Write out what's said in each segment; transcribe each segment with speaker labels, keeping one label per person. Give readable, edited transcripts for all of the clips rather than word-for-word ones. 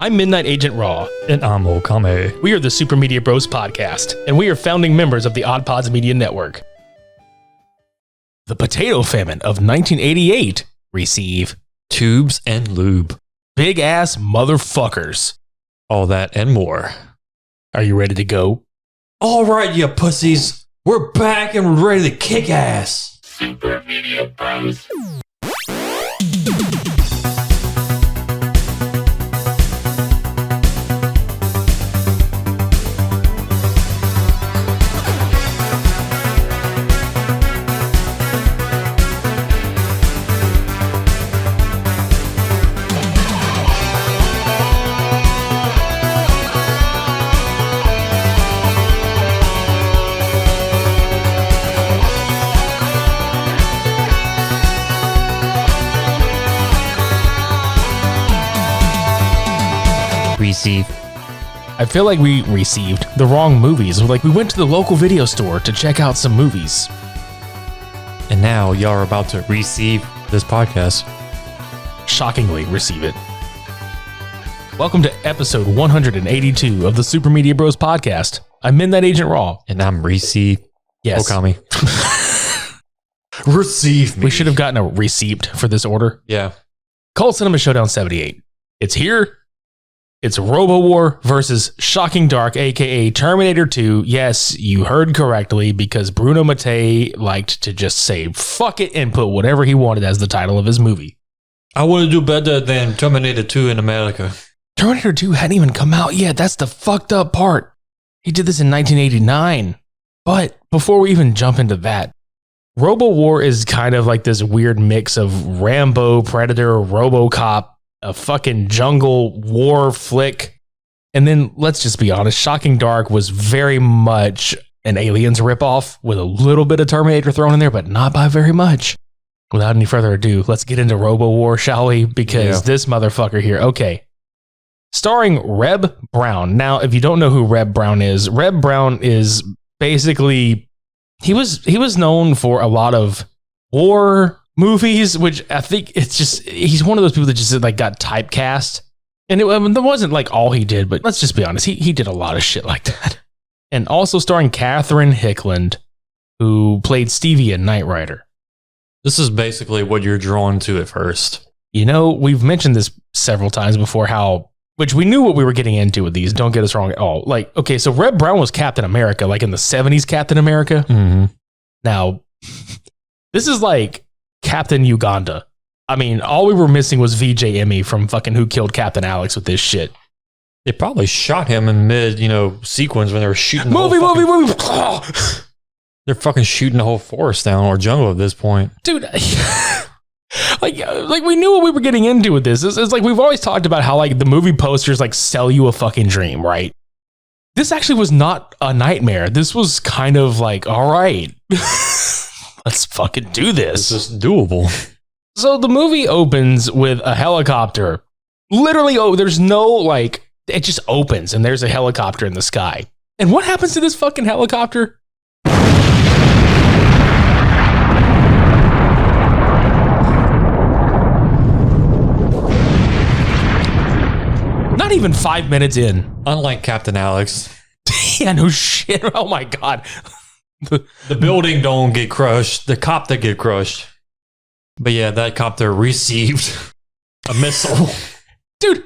Speaker 1: I'm Midnight Agent Raw.
Speaker 2: And I'm Okame.
Speaker 1: We are the Super Media Bros podcast, and we are founding members of the OddPods Media network. The potato famine of 1988 receive
Speaker 2: Tubes and lube.
Speaker 1: big ass motherfuckers.
Speaker 2: All that and more.
Speaker 1: Are you ready to go?
Speaker 2: All right, you pussies. We're back and ready to kick ass.
Speaker 3: Super Media Bros.
Speaker 2: Receive.
Speaker 1: I feel like we received the wrong movies. Like, we went to the local video store to check out some movies.
Speaker 2: And now y'all are about to receive this podcast.
Speaker 1: Shockingly, receive it. Welcome to episode 182 of the Super Media Bros podcast. I'm Midnight Agent Raw.
Speaker 2: And I'm Receive.
Speaker 1: Yes.
Speaker 2: Okami. Receive me.
Speaker 1: We should have gotten a receipt for this order.
Speaker 2: Yeah.
Speaker 1: Cult Cinema Showdown 78. It's here. It's Robowar versus Shocking Dark, aka Terminator 2. Yes, you heard correctly, because Bruno Mattei liked to just say fuck it and put whatever he wanted as the title of his movie.
Speaker 2: I want to do better than Terminator 2 in America.
Speaker 1: Terminator 2 hadn't even come out yet. That's the fucked up part. He did this in 1989. But before we even jump into that, Robowar is kind of like this weird mix of Rambo, Predator, RoboCop, a fucking jungle war flick. And then let's just be honest, Shocking Dark was very much an Aliens ripoff with a little bit of Terminator thrown in there, but not by very much. Without any further ado, let's get into Robowar, shall we? Because this motherfucker here, okay. Starring Reb Brown. Now, if you don't know who Reb Brown is basically, he was known for a lot of war movies, which I think it's just, he's one of those people that just like got typecast. And that wasn't like all he did, but let's just be honest, he did a lot of shit like that. And also starring Catherine Hickland, who played Stevie in Knight Rider.
Speaker 2: This is basically what you're drawn to at first.
Speaker 1: You know, we've mentioned this several times before, which we knew what we were getting into with these. Don't get us wrong at all. Like, okay, so Reb Brown was Captain America, like in the 70s Captain America.
Speaker 2: Mm-hmm.
Speaker 1: Now, this is like Captain Uganda. I mean, all we were missing was VJ Emmy from fucking Who Killed Captain Alex with this shit.
Speaker 2: They probably shot him in mid, sequence when they were shooting
Speaker 1: Movie.
Speaker 2: They're fucking shooting the whole forest down or jungle at this point.
Speaker 1: Dude, like we knew what we were getting into with this. It's like we've always talked about how like the movie posters like sell you a fucking dream, right? This actually was not a nightmare. This was kind of like, all right, let's fucking do this.
Speaker 2: It's just doable.
Speaker 1: So the movie opens with a helicopter. Literally, there's no like, it just opens and there's a helicopter in the sky. And what happens to this fucking helicopter? Not even 5 minutes in.
Speaker 2: Unlike Captain Alex.
Speaker 1: Yeah, no shit. Oh my God.
Speaker 2: The building don't get crushed. The copter get crushed. But yeah, that copter received a missile.
Speaker 1: Dude,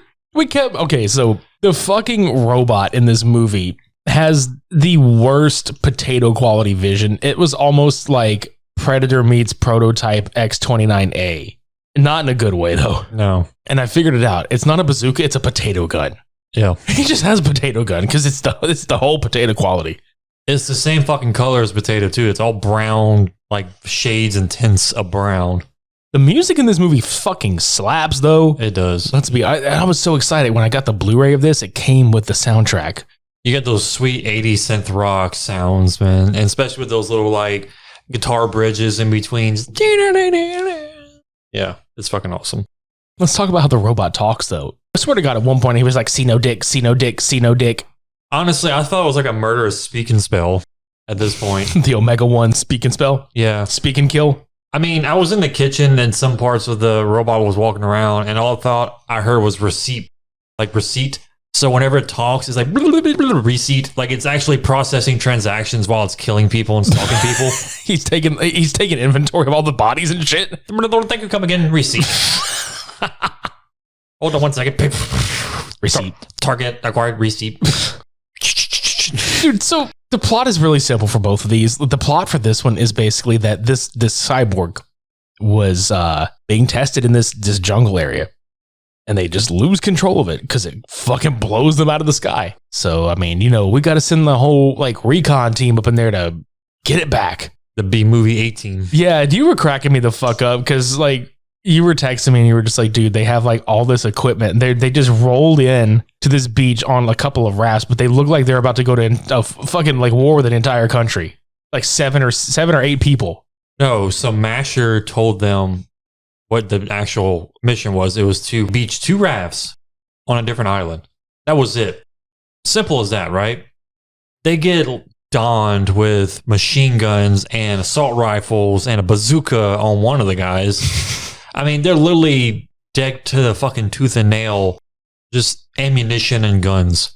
Speaker 1: so the fucking robot in this movie has the worst potato quality vision. It was almost like Predator meets Prototype X-29A. Not in a good way, though.
Speaker 2: No.
Speaker 1: And I figured it out. It's not a bazooka, it's a potato gun.
Speaker 2: Yeah.
Speaker 1: He just has a potato gun because it's the whole potato quality.
Speaker 2: It's the same fucking color as potato, too. It's all brown, like shades and tints of brown.
Speaker 1: The music in this movie fucking slaps, though.
Speaker 2: It does.
Speaker 1: I was so excited when I got the Blu-ray of this. It came with the soundtrack.
Speaker 2: You get those sweet 80s synth rock sounds, man. And especially with those little, like, guitar bridges in between. Yeah, it's fucking awesome.
Speaker 1: Let's talk about how the robot talks, though. I swear to God, at one point, he was like, see no dick, see no dick, see no dick.
Speaker 2: Honestly, I thought it was like a murderous speaking spell at this point.
Speaker 1: The Omega 1 speak and spell?
Speaker 2: Yeah.
Speaker 1: Speak and kill?
Speaker 2: I mean, I was in the kitchen and some parts of the robot was walking around and all I thought I heard was receipt. like receipt. So whenever it talks, it's like receipt. Like it's actually processing transactions while it's killing people and stalking people.
Speaker 1: He's taking inventory of all the bodies and shit.
Speaker 2: Thank you. Come again. Receipt. Hold on 1 second.
Speaker 1: Receipt.
Speaker 2: Target acquired. Receipt.
Speaker 1: Dude, so the plot is really simple for both of these. The plot for this one is basically that this cyborg was being tested in this jungle area. And they just lose control of it because it fucking blows them out of the sky. So, I mean, we got to send the whole like recon team up in there to get it back.
Speaker 2: The B-movie 18.
Speaker 1: Yeah, you were cracking me the fuck up because like you were texting me and you were just like, dude, they have like all this equipment. They just rolled in to this beach on a couple of rafts, but they look like they're about to go to a fucking like war with an entire country. Like seven or eight people.
Speaker 2: No, so Masher told them what the actual mission was. It was to beach 2 rafts on a different island. That was it. Simple as that, right? They get donned with machine guns and assault rifles and a bazooka on one of the guys. I mean, they're literally decked to the fucking tooth and nail, just ammunition and guns.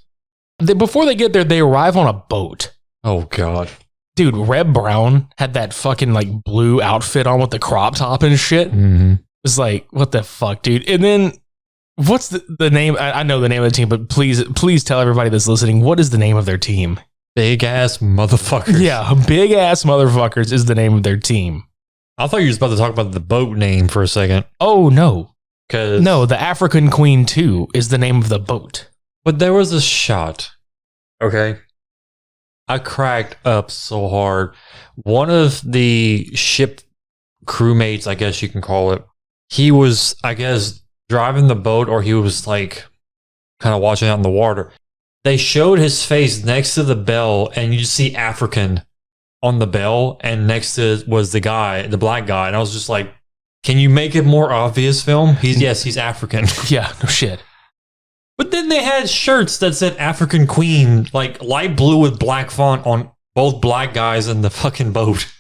Speaker 1: Before they get there, they arrive on a boat.
Speaker 2: Oh, God.
Speaker 1: Dude, Reb Brown had that fucking like blue outfit on with the crop top and shit.
Speaker 2: Mm-hmm.
Speaker 1: It's like, what the fuck, dude? And then what's the name? I know the name of the team, but please tell everybody that's listening, what is the name of their team?
Speaker 2: Big ass motherfuckers.
Speaker 1: Yeah, big ass motherfuckers is the name of their team.
Speaker 2: I thought you were just about to talk about the boat name for a second.
Speaker 1: Oh, no.
Speaker 2: No,
Speaker 1: the African Queen 2 is the name of the boat.
Speaker 2: But there was a shot. Okay. I cracked up so hard. One of the ship crewmates, I guess you can call it, he was, I guess, driving the boat, or he was like kind of watching out in the water. They showed his face next to the bell, and you just see African on the bell, and next to it was the guy, the black guy. And I was just like, can you make it more obvious, film? He's African.
Speaker 1: Yeah, no shit.
Speaker 2: But then they had shirts that said African Queen, like light blue with black font on both black guys in the fucking boat.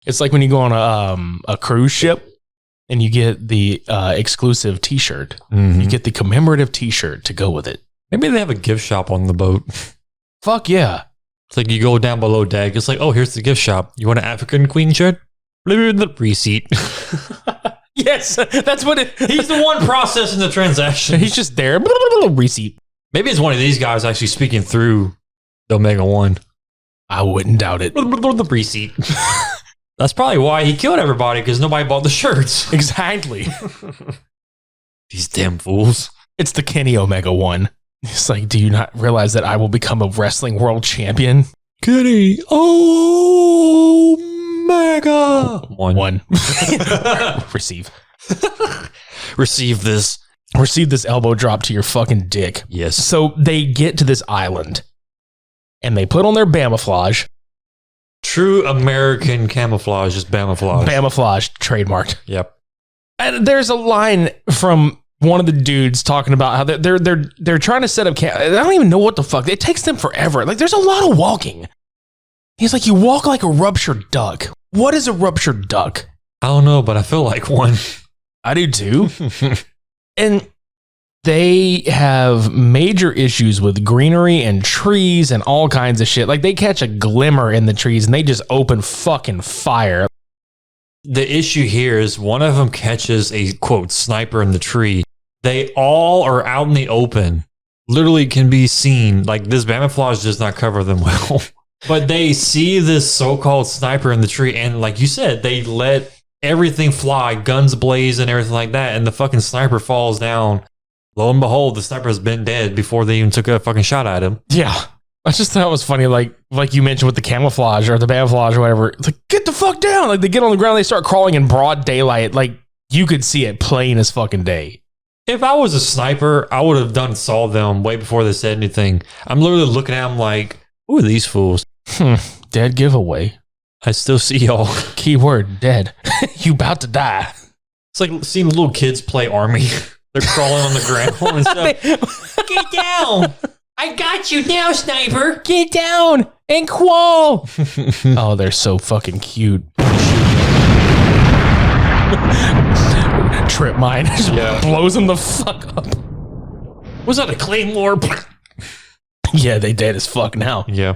Speaker 1: It's like when you go on a cruise ship and you get the exclusive t-shirt.
Speaker 2: Mm-hmm.
Speaker 1: You get the commemorative t-shirt to go with it.
Speaker 2: Maybe they have a gift shop on the boat.
Speaker 1: Fuck yeah.
Speaker 2: It's like you go down below deck. It's like, oh, here's the gift shop. You want an African Queen shirt? The receipt.
Speaker 1: Yes, that's what it.
Speaker 2: He's the one processing the transaction.
Speaker 1: He's just there. Receipt.
Speaker 2: Maybe it's one of these guys actually speaking through the Omega 1.
Speaker 1: I wouldn't doubt it.
Speaker 2: The receipt. That's probably why he killed everybody, because nobody bought the shirts.
Speaker 1: Exactly.
Speaker 2: These damn fools.
Speaker 1: It's the Kenny Omega 1. It's like, do you not realize that I will become a wrestling world champion?
Speaker 2: Kenny Omega 1.
Speaker 1: Receive.
Speaker 2: Receive this.
Speaker 1: Receive this elbow drop to your fucking dick.
Speaker 2: Yes.
Speaker 1: So they get to this island and they put on their camouflage.
Speaker 2: True American camouflage is Bamaflage.
Speaker 1: Camouflage, trademarked.
Speaker 2: Yep.
Speaker 1: And there's a line from one of the dudes talking about how they're trying to set up I don't even know what the fuck. It takes them forever. Like, there's a lot of walking. He's like, you walk like a ruptured duck. What is a ruptured duck?
Speaker 2: I don't know, but I feel like one.
Speaker 1: I do too. And they have major issues with greenery and trees and all kinds of shit. Like, they catch a glimmer in the trees and they just open fucking fire.
Speaker 2: The issue here is one of them catches a, quote, sniper in the tree. They all are out in the open. Literally can be seen. Like, this camouflage does not cover them well. But they see this so-called sniper in the tree, and like you said, they let everything fly, guns blaze and everything like that, and the fucking sniper falls down. Lo and behold, the sniper's been dead before they even took a fucking shot at him.
Speaker 1: Yeah. I just thought it was funny, like you mentioned with the camouflage or the camouflage or whatever. It's like, get the fuck down. Like, they get on the ground, they start crawling in broad daylight. Like, you could see it plain as fucking day.
Speaker 2: If I was a sniper, I would have saw them way before they said anything. I'm literally looking at them like, who are these fools?
Speaker 1: Dead giveaway.
Speaker 2: I still see y'all.
Speaker 1: Keyword, dead. You about to die.
Speaker 2: It's like seeing little kids play army. They're crawling on the ground and stuff. Get down. I got you now, sniper.
Speaker 1: Get down and crawl. Oh, they're so fucking cute. Trip mine just blows them the fuck up.
Speaker 2: Was that a claymore?
Speaker 1: Yeah, they dead as fuck now.
Speaker 2: Yeah.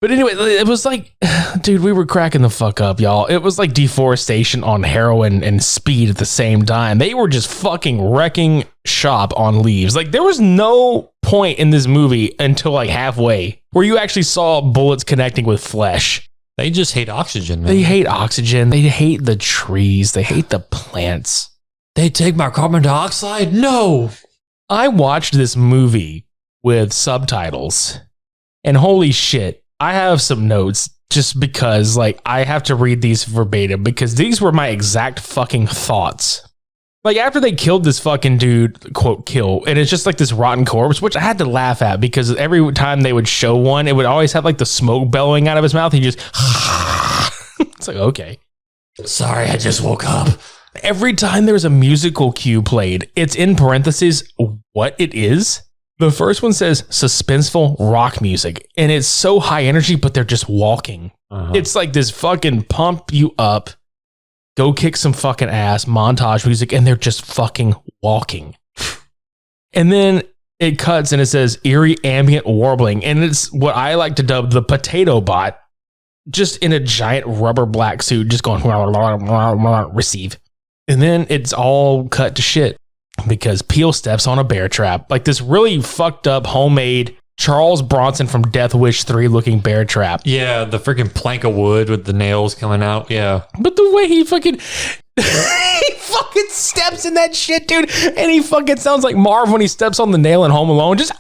Speaker 1: But anyway, it was like, dude, we were cracking the fuck up, y'all. It was like deforestation on heroin and speed at the same time. They were just fucking wrecking shop on leaves. Like, there was no point in this movie until like halfway where you actually saw bullets connecting with flesh.
Speaker 2: They just hate oxygen, man.
Speaker 1: They hate oxygen. They hate the trees. They hate the plants.
Speaker 2: They take my carbon dioxide? No.
Speaker 1: I watched this movie with subtitles, and holy shit, I have some notes just because, like, I have to read these verbatim because these were my exact fucking thoughts. Like, after they killed this fucking dude, quote, kill, and it's just like this rotten corpse, which I had to laugh at because every time they would show one, it would always have like the smoke bellowing out of his mouth. He just, it's like, okay.
Speaker 2: Sorry, I just woke up.
Speaker 1: Every time there's a musical cue played, it's in parentheses what it is. The first one says suspenseful rock music, and it's so high energy, but they're just walking. It's like this fucking pump you up, go kick some fucking ass montage music, and they're just fucking walking. And then it cuts and it says eerie ambient warbling, and it's what I like to dub the potato bot, just in a giant rubber black suit, just going receive. And then it's all cut to shit because Peel steps on a bear trap, like this really fucked up homemade Charles Bronson from Death Wish 3 looking bear trap.
Speaker 2: Yeah, the freaking plank of wood with the nails coming out. Yeah.
Speaker 1: But the way he fucking he fucking steps in that shit, dude, and he fucking sounds like Marv when he steps on the nail in Home Alone, just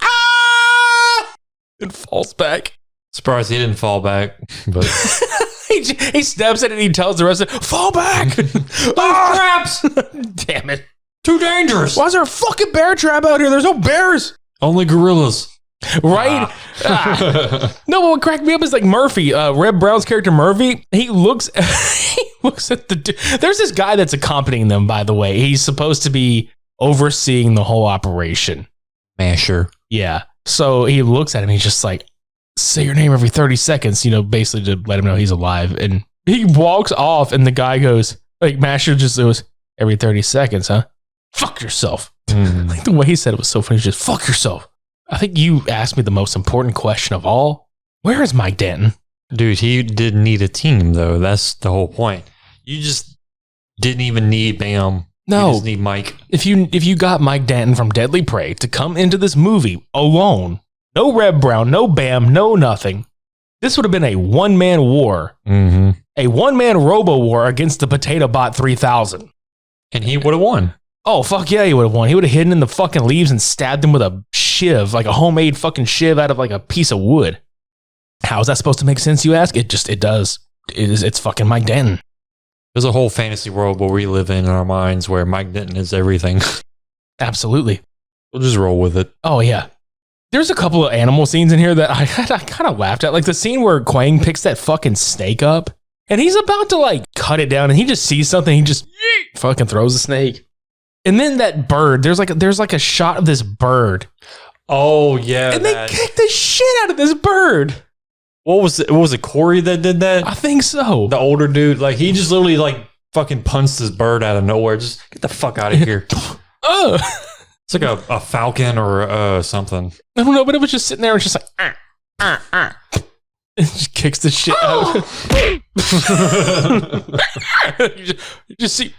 Speaker 1: and falls back.
Speaker 2: Surprised he didn't fall back, but
Speaker 1: he steps in it and he tells the rest of it, fall back.
Speaker 2: traps.
Speaker 1: Damn it.
Speaker 2: Too dangerous.
Speaker 1: Why is there a fucking bear trap out here? There's no bears.
Speaker 2: Only gorillas.
Speaker 1: Right? No, what cracked me up is like Murphy, Reb Brown's character Murphy. He looks at the. There's this guy that's accompanying them, by the way. He's supposed to be overseeing the whole operation.
Speaker 2: Masher.
Speaker 1: Yeah. So he looks at him. He's just like, say your name every 30 seconds, basically to let him know he's alive. And he walks off, and the guy goes, like, Masher just goes, every 30 seconds, huh? Fuck yourself. Like the way he said it was so funny. Just fuck yourself. I think you asked me the most important question of all. Where is Mike Denton?
Speaker 2: Dude, he didn't need a team, though. That's the whole point. You just didn't even need Bam.
Speaker 1: No.
Speaker 2: You just need Mike.
Speaker 1: If you got Mike Denton from Deadly Prey to come into this movie alone, no Reb Brown, no Bam, no nothing, this would have been a one-man war. A one-man Robowar against the Potato Bot 3000.
Speaker 2: And he would have won.
Speaker 1: Oh, fuck yeah, he would have won. He would have hidden in the fucking leaves and stabbed him with a shiv, like a homemade fucking shiv out of like a piece of wood. How is that supposed to make sense, you ask? It does. It's fucking Mike Denton.
Speaker 2: There's a whole fantasy world where we live in our minds where Mike Denton is everything.
Speaker 1: Absolutely.
Speaker 2: We'll just roll with it.
Speaker 1: Oh, yeah. There's a couple of animal scenes in here that I kind of laughed at. Like the scene where Quang picks that fucking snake up and he's about to like cut it down and he just sees something. He just fucking throws the snake. And then that bird, there's like a shot of this bird.
Speaker 2: Oh, yeah.
Speaker 1: And they kick the shit out of this bird.
Speaker 2: What was it Corey that did that?
Speaker 1: I think so.
Speaker 2: The older dude, like he just literally like fucking punched this bird out of nowhere. Just get the fuck out of here. It's like a falcon or something.
Speaker 1: I don't know, but it was just sitting there and just like, It just kicks the shit out. you just see,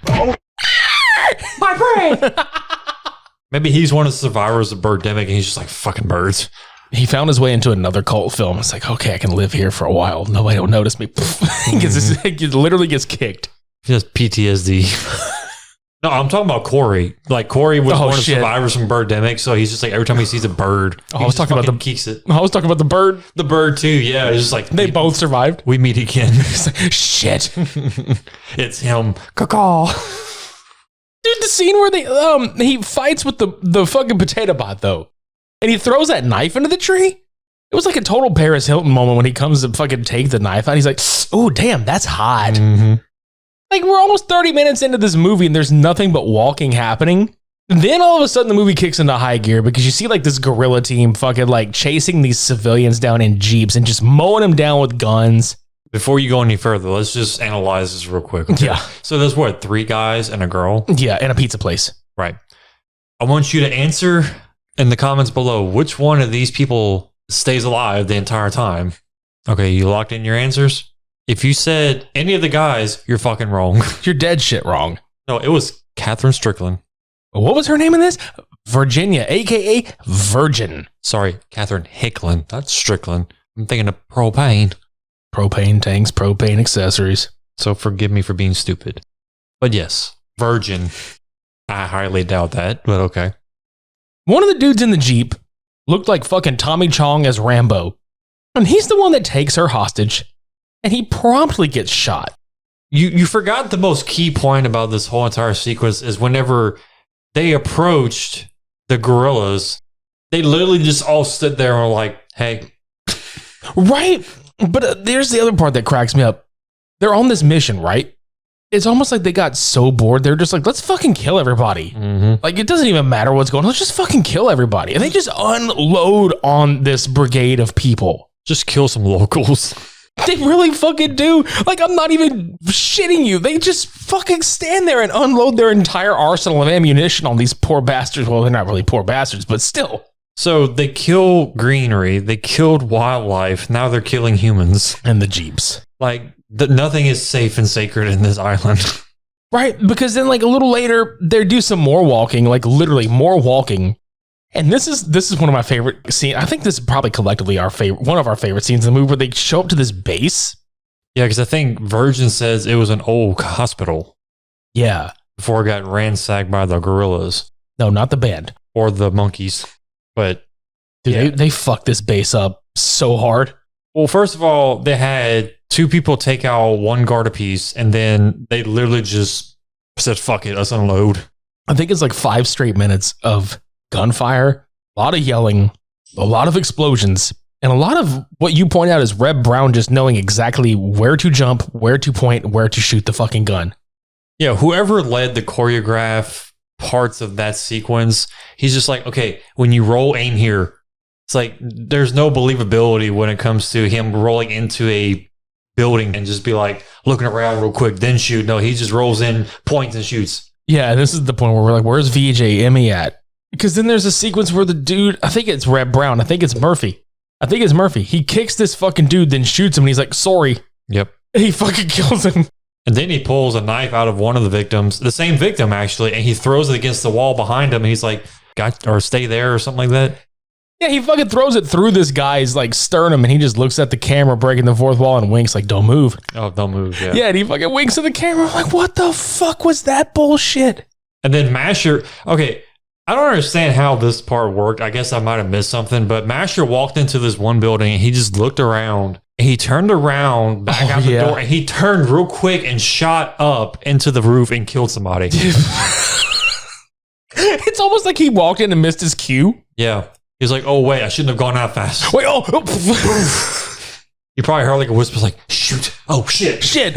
Speaker 1: my brain.
Speaker 2: Maybe he's one of the survivors of Birdemic and he's just like, fucking birds.
Speaker 1: He found his way into another cult film. It's like, okay, I can live here for a while. Nobody will notice me. He literally gets kicked.
Speaker 2: He has PTSD. No, I'm talking about Corey. Like Corey was one of the survivors from Birdemic, so he's just like every time he sees a bird,
Speaker 1: I was talking about the
Speaker 2: keeks it.
Speaker 1: I was talking about the bird.
Speaker 2: The bird too. Yeah, it's just like
Speaker 1: they both survived.
Speaker 2: We meet again.
Speaker 1: Like, shit,
Speaker 2: it's him. Caw.
Speaker 1: Dude, the scene where he fights with the fucking potato bot though, and he throws that knife into the tree. It was like a total Paris Hilton moment when he comes to fucking take the knife out. He's like, oh damn, that's hot.
Speaker 2: Mm-hmm.
Speaker 1: Like, we're almost 30 minutes into this movie and there's nothing but walking happening. Then all of a sudden the movie kicks into high gear because you see like this guerrilla team fucking like chasing these civilians down in Jeeps and just mowing them down with guns.
Speaker 2: Before you go any further, let's just analyze this real quick. Okay?
Speaker 1: Yeah.
Speaker 2: So there's what, 3 guys and a girl?
Speaker 1: Yeah, in a pizza place.
Speaker 2: Right. I want you to answer in the comments below, which one of these people stays alive the entire time? Okay, you locked in your answers? If you said any of the guys, you're fucking wrong.
Speaker 1: You're dead shit wrong.
Speaker 2: No, it was Catherine Strickland.
Speaker 1: What was her name in this? Virginia, a.k.a. Virgin.
Speaker 2: Sorry, Catherine Hickland, not Strickland. I'm thinking of propane.
Speaker 1: Propane tanks, propane accessories.
Speaker 2: So forgive me for being stupid. But yes, Virgin. I highly doubt that, but okay.
Speaker 1: One of the dudes in the Jeep looked like fucking Tommy Chong as Rambo. And he's the one that takes her hostage. And he promptly gets shot.
Speaker 2: You forgot the most key point about this whole entire sequence is whenever they approached the guerrillas, they literally just all stood there and were like, hey.
Speaker 1: Right? But there's the other part that cracks me up. They're on this mission, right? It's almost like they got so bored. They're just like, let's fucking kill everybody.
Speaker 2: Mm-hmm.
Speaker 1: Like, it doesn't even matter what's going on. Let's just fucking kill everybody. And they just unload on this brigade of people.
Speaker 2: Just kill some locals.
Speaker 1: They really fucking do. Like, I'm not even shitting you. They just fucking stand there and unload their entire arsenal of ammunition on these poor bastards. Well, they're not really poor bastards, but still.
Speaker 2: So they kill greenery. They killed wildlife. Now they're killing humans.
Speaker 1: And the Jeeps.
Speaker 2: Like, nothing is safe and sacred in this island.
Speaker 1: Right, because then like a little later, they do some more walking, like literally more walking. And this is one of my favorite scenes. I think this is probably collectively one of our favorite scenes in the movie where they show up to this base.
Speaker 2: Yeah, because I think Virgin says it was an old hospital.
Speaker 1: Yeah.
Speaker 2: Before it got ransacked by the gorillas.
Speaker 1: No, not the band.
Speaker 2: Or the monkeys. But
Speaker 1: dude,
Speaker 2: yeah.
Speaker 1: they fucked this base up so hard.
Speaker 2: Well, first of all, they had two people take out one guard apiece, and then they literally just said, fuck it, let's unload.
Speaker 1: I think it's like 5 straight minutes of gunfire, a lot of yelling, a lot of explosions, and a lot of what you point out is Reb Brown just knowing exactly where to jump, where to point, where to shoot the fucking gun.
Speaker 2: Yeah, whoever led the choreograph parts of that sequence, he's just like, okay, when you roll, aim here. It's like, there's no believability when it comes to him rolling into a building and just be like, looking around real quick, then shoot. No, he just rolls in, points, and shoots.
Speaker 1: Yeah, this is the point where we're like, where's VJ Emmy at? Because then there's a sequence where the dude, I think it's Reb Brown, I think it's Murphy. He kicks this fucking dude, then shoots him, and he's like, sorry.
Speaker 2: Yep.
Speaker 1: And he fucking kills him.
Speaker 2: And then he pulls a knife out of one of the victims, the same victim actually, and he throws it against the wall behind him, and he's like, stay there or something like that.
Speaker 1: Yeah, he fucking throws it through this guy's like sternum, and he just looks at the camera, breaking the fourth wall, and winks like, don't move.
Speaker 2: Oh, don't move, yeah.
Speaker 1: Yeah, and he fucking winks at the camera. I'm like, what the fuck was that bullshit?
Speaker 2: And then Masher, okay, I don't understand how this part worked. I guess I might have missed something, but Masher walked into this one building and he just looked around. And he turned around back out the door and he turned real quick and shot up into the roof and killed somebody.
Speaker 1: It's almost like he walked in and missed his cue.
Speaker 2: Yeah. He's like, oh, wait, I shouldn't have gone out fast.
Speaker 1: Wait,
Speaker 2: You probably heard like a whisper like, shoot. Oh, shit.
Speaker 1: Shit.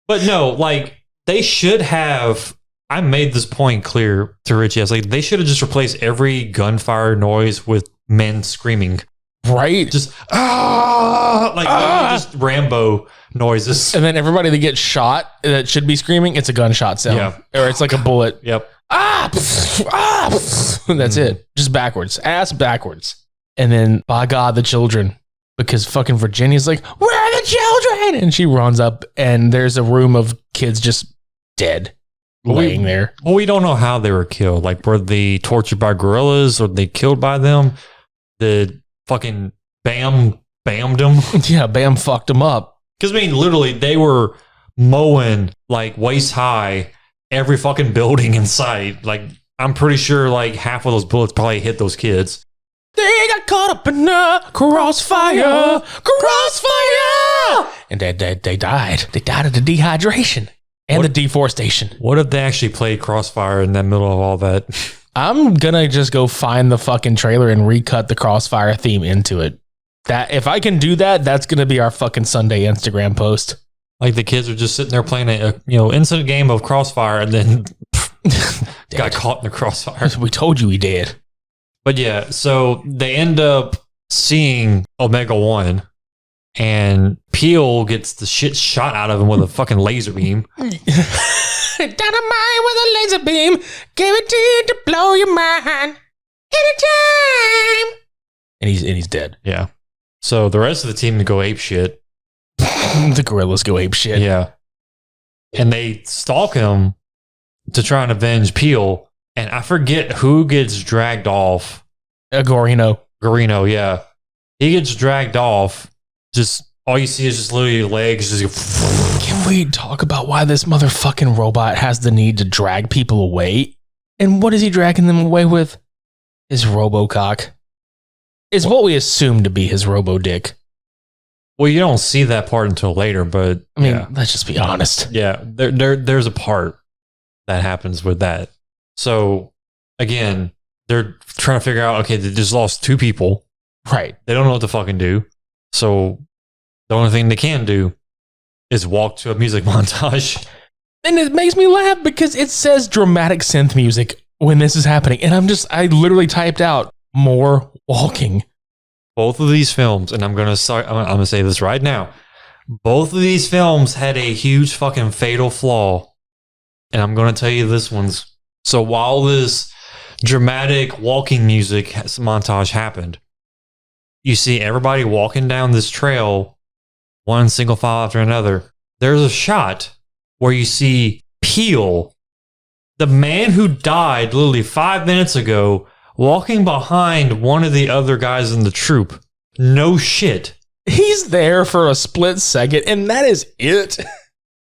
Speaker 2: But no, like, they should have... I made this point clear to Richie. I was like, they should have just replaced every gunfire noise with men screaming.
Speaker 1: Right?
Speaker 2: Just, just Rambo noises.
Speaker 1: And then everybody that gets shot that should be screaming, it's a gunshot sound.
Speaker 2: Yeah.
Speaker 1: Or it's like a bullet.
Speaker 2: Yep.
Speaker 1: That's it. Just backwards. Ass backwards. And then, by God, the children. Because fucking Virginia's like, where are the children? And she runs up and there's a room of kids just dead. Laying there.
Speaker 2: Well, we don't know how they were killed. Like, were they tortured by gorillas or they killed by them? The fucking bammed them.
Speaker 1: Yeah, Bam fucked them up.
Speaker 2: Because, I mean, literally, they were mowing, like, waist high every fucking building in sight. Like, I'm pretty sure, like, half of those bullets probably hit those kids.
Speaker 1: They got caught up in a crossfire. And they died. They died of the dehydration. And the deforestation.
Speaker 2: What if they actually played Crossfire in the middle of all that?
Speaker 1: I'm gonna just go find the fucking trailer and recut the Crossfire theme into it. That if I can do that, that's gonna be our fucking Sunday Instagram post.
Speaker 2: Like the kids are just sitting there playing a instant game of Crossfire and then got caught in the crossfire.
Speaker 1: We told you he did.
Speaker 2: But yeah, so they end up seeing Omega 1. And Peel gets the shit shot out of him with a fucking laser beam.
Speaker 1: Dynamite with a laser beam. Give it to you to blow your mind. Anytime. And he's dead.
Speaker 2: Yeah. So the rest of the team go ape shit.
Speaker 1: The gorillas go ape shit.
Speaker 2: Yeah. And they stalk him to try and avenge Peel. And I forget who gets dragged off.
Speaker 1: Gorino,
Speaker 2: yeah. He gets dragged off. Just all you see is just literally legs. Just
Speaker 1: Can we talk about why this motherfucking robot has the need to drag people away? And what is he dragging them away with? His robocock. It's what we assume to be his robo dick.
Speaker 2: Well, you don't see that part until later, but
Speaker 1: I mean,
Speaker 2: yeah.
Speaker 1: let's just be honest.
Speaker 2: Yeah, there's a part that happens with that. So again, they're trying to figure out, okay, they just lost 2 people.
Speaker 1: Right.
Speaker 2: They don't know what to fucking do. So the only thing they can do is walk to a music montage.
Speaker 1: And it makes me laugh because it says dramatic synth music when this is happening. And I literally typed out more walking.
Speaker 2: Both of these films, and I'm gonna say this right now. Both of these films had a huge fucking fatal flaw. And I'm gonna tell you this one's. So while this dramatic walking music montage happened, you see everybody walking down this trail, one single file after another. There's a shot where you see Peel, the man who died literally 5 minutes ago, walking behind one of the other guys in the troop. No shit.
Speaker 1: He's there for a split second, and that is it.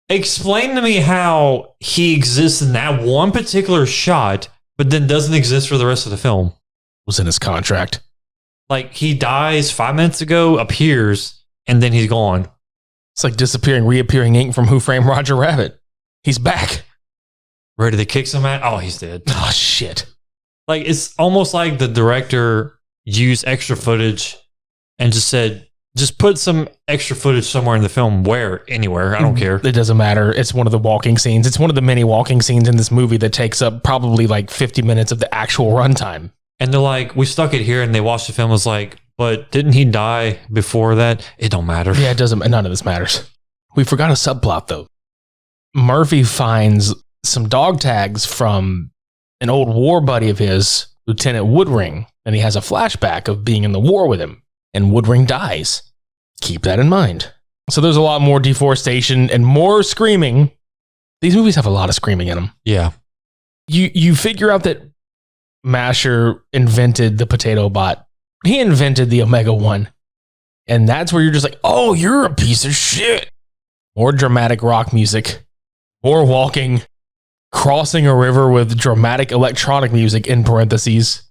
Speaker 2: Explain to me how he exists in that one particular shot, but then doesn't exist for the rest of the film.
Speaker 1: Was in his contract.
Speaker 2: Like, he dies 5 minutes ago, appears, and then he's gone.
Speaker 1: It's like disappearing, reappearing ink from Who Framed Roger Rabbit. He's back.
Speaker 2: Where did they kick him at? Oh, he's dead.
Speaker 1: Oh, shit.
Speaker 2: Like, it's almost like the director used extra footage and just said, just put some extra footage somewhere in the film. Where? Anywhere. I don't care.
Speaker 1: It doesn't matter. It's one of the walking scenes. It's one of the many walking scenes in this movie that takes up probably like 50 minutes of the actual runtime.
Speaker 2: And they're like, we stuck it here, and they watched the film. Was like, but didn't he die before that? It don't matter.
Speaker 1: Yeah, it doesn't. None of this matters. We forgot a subplot, though. Murphy finds some dog tags from an old war buddy of his, Lieutenant Woodring, and he has a flashback of being in the war with him, and Woodring dies. Keep that in mind. So there's a lot more deforestation and more screaming. These movies have a lot of screaming in them.
Speaker 2: Yeah.
Speaker 1: You figure out that Masher invented the potato bot. He invented the Omega 1. And that's where you're just like, oh, you're a piece of shit. More dramatic rock music. More walking. Crossing a river with dramatic electronic music in parentheses.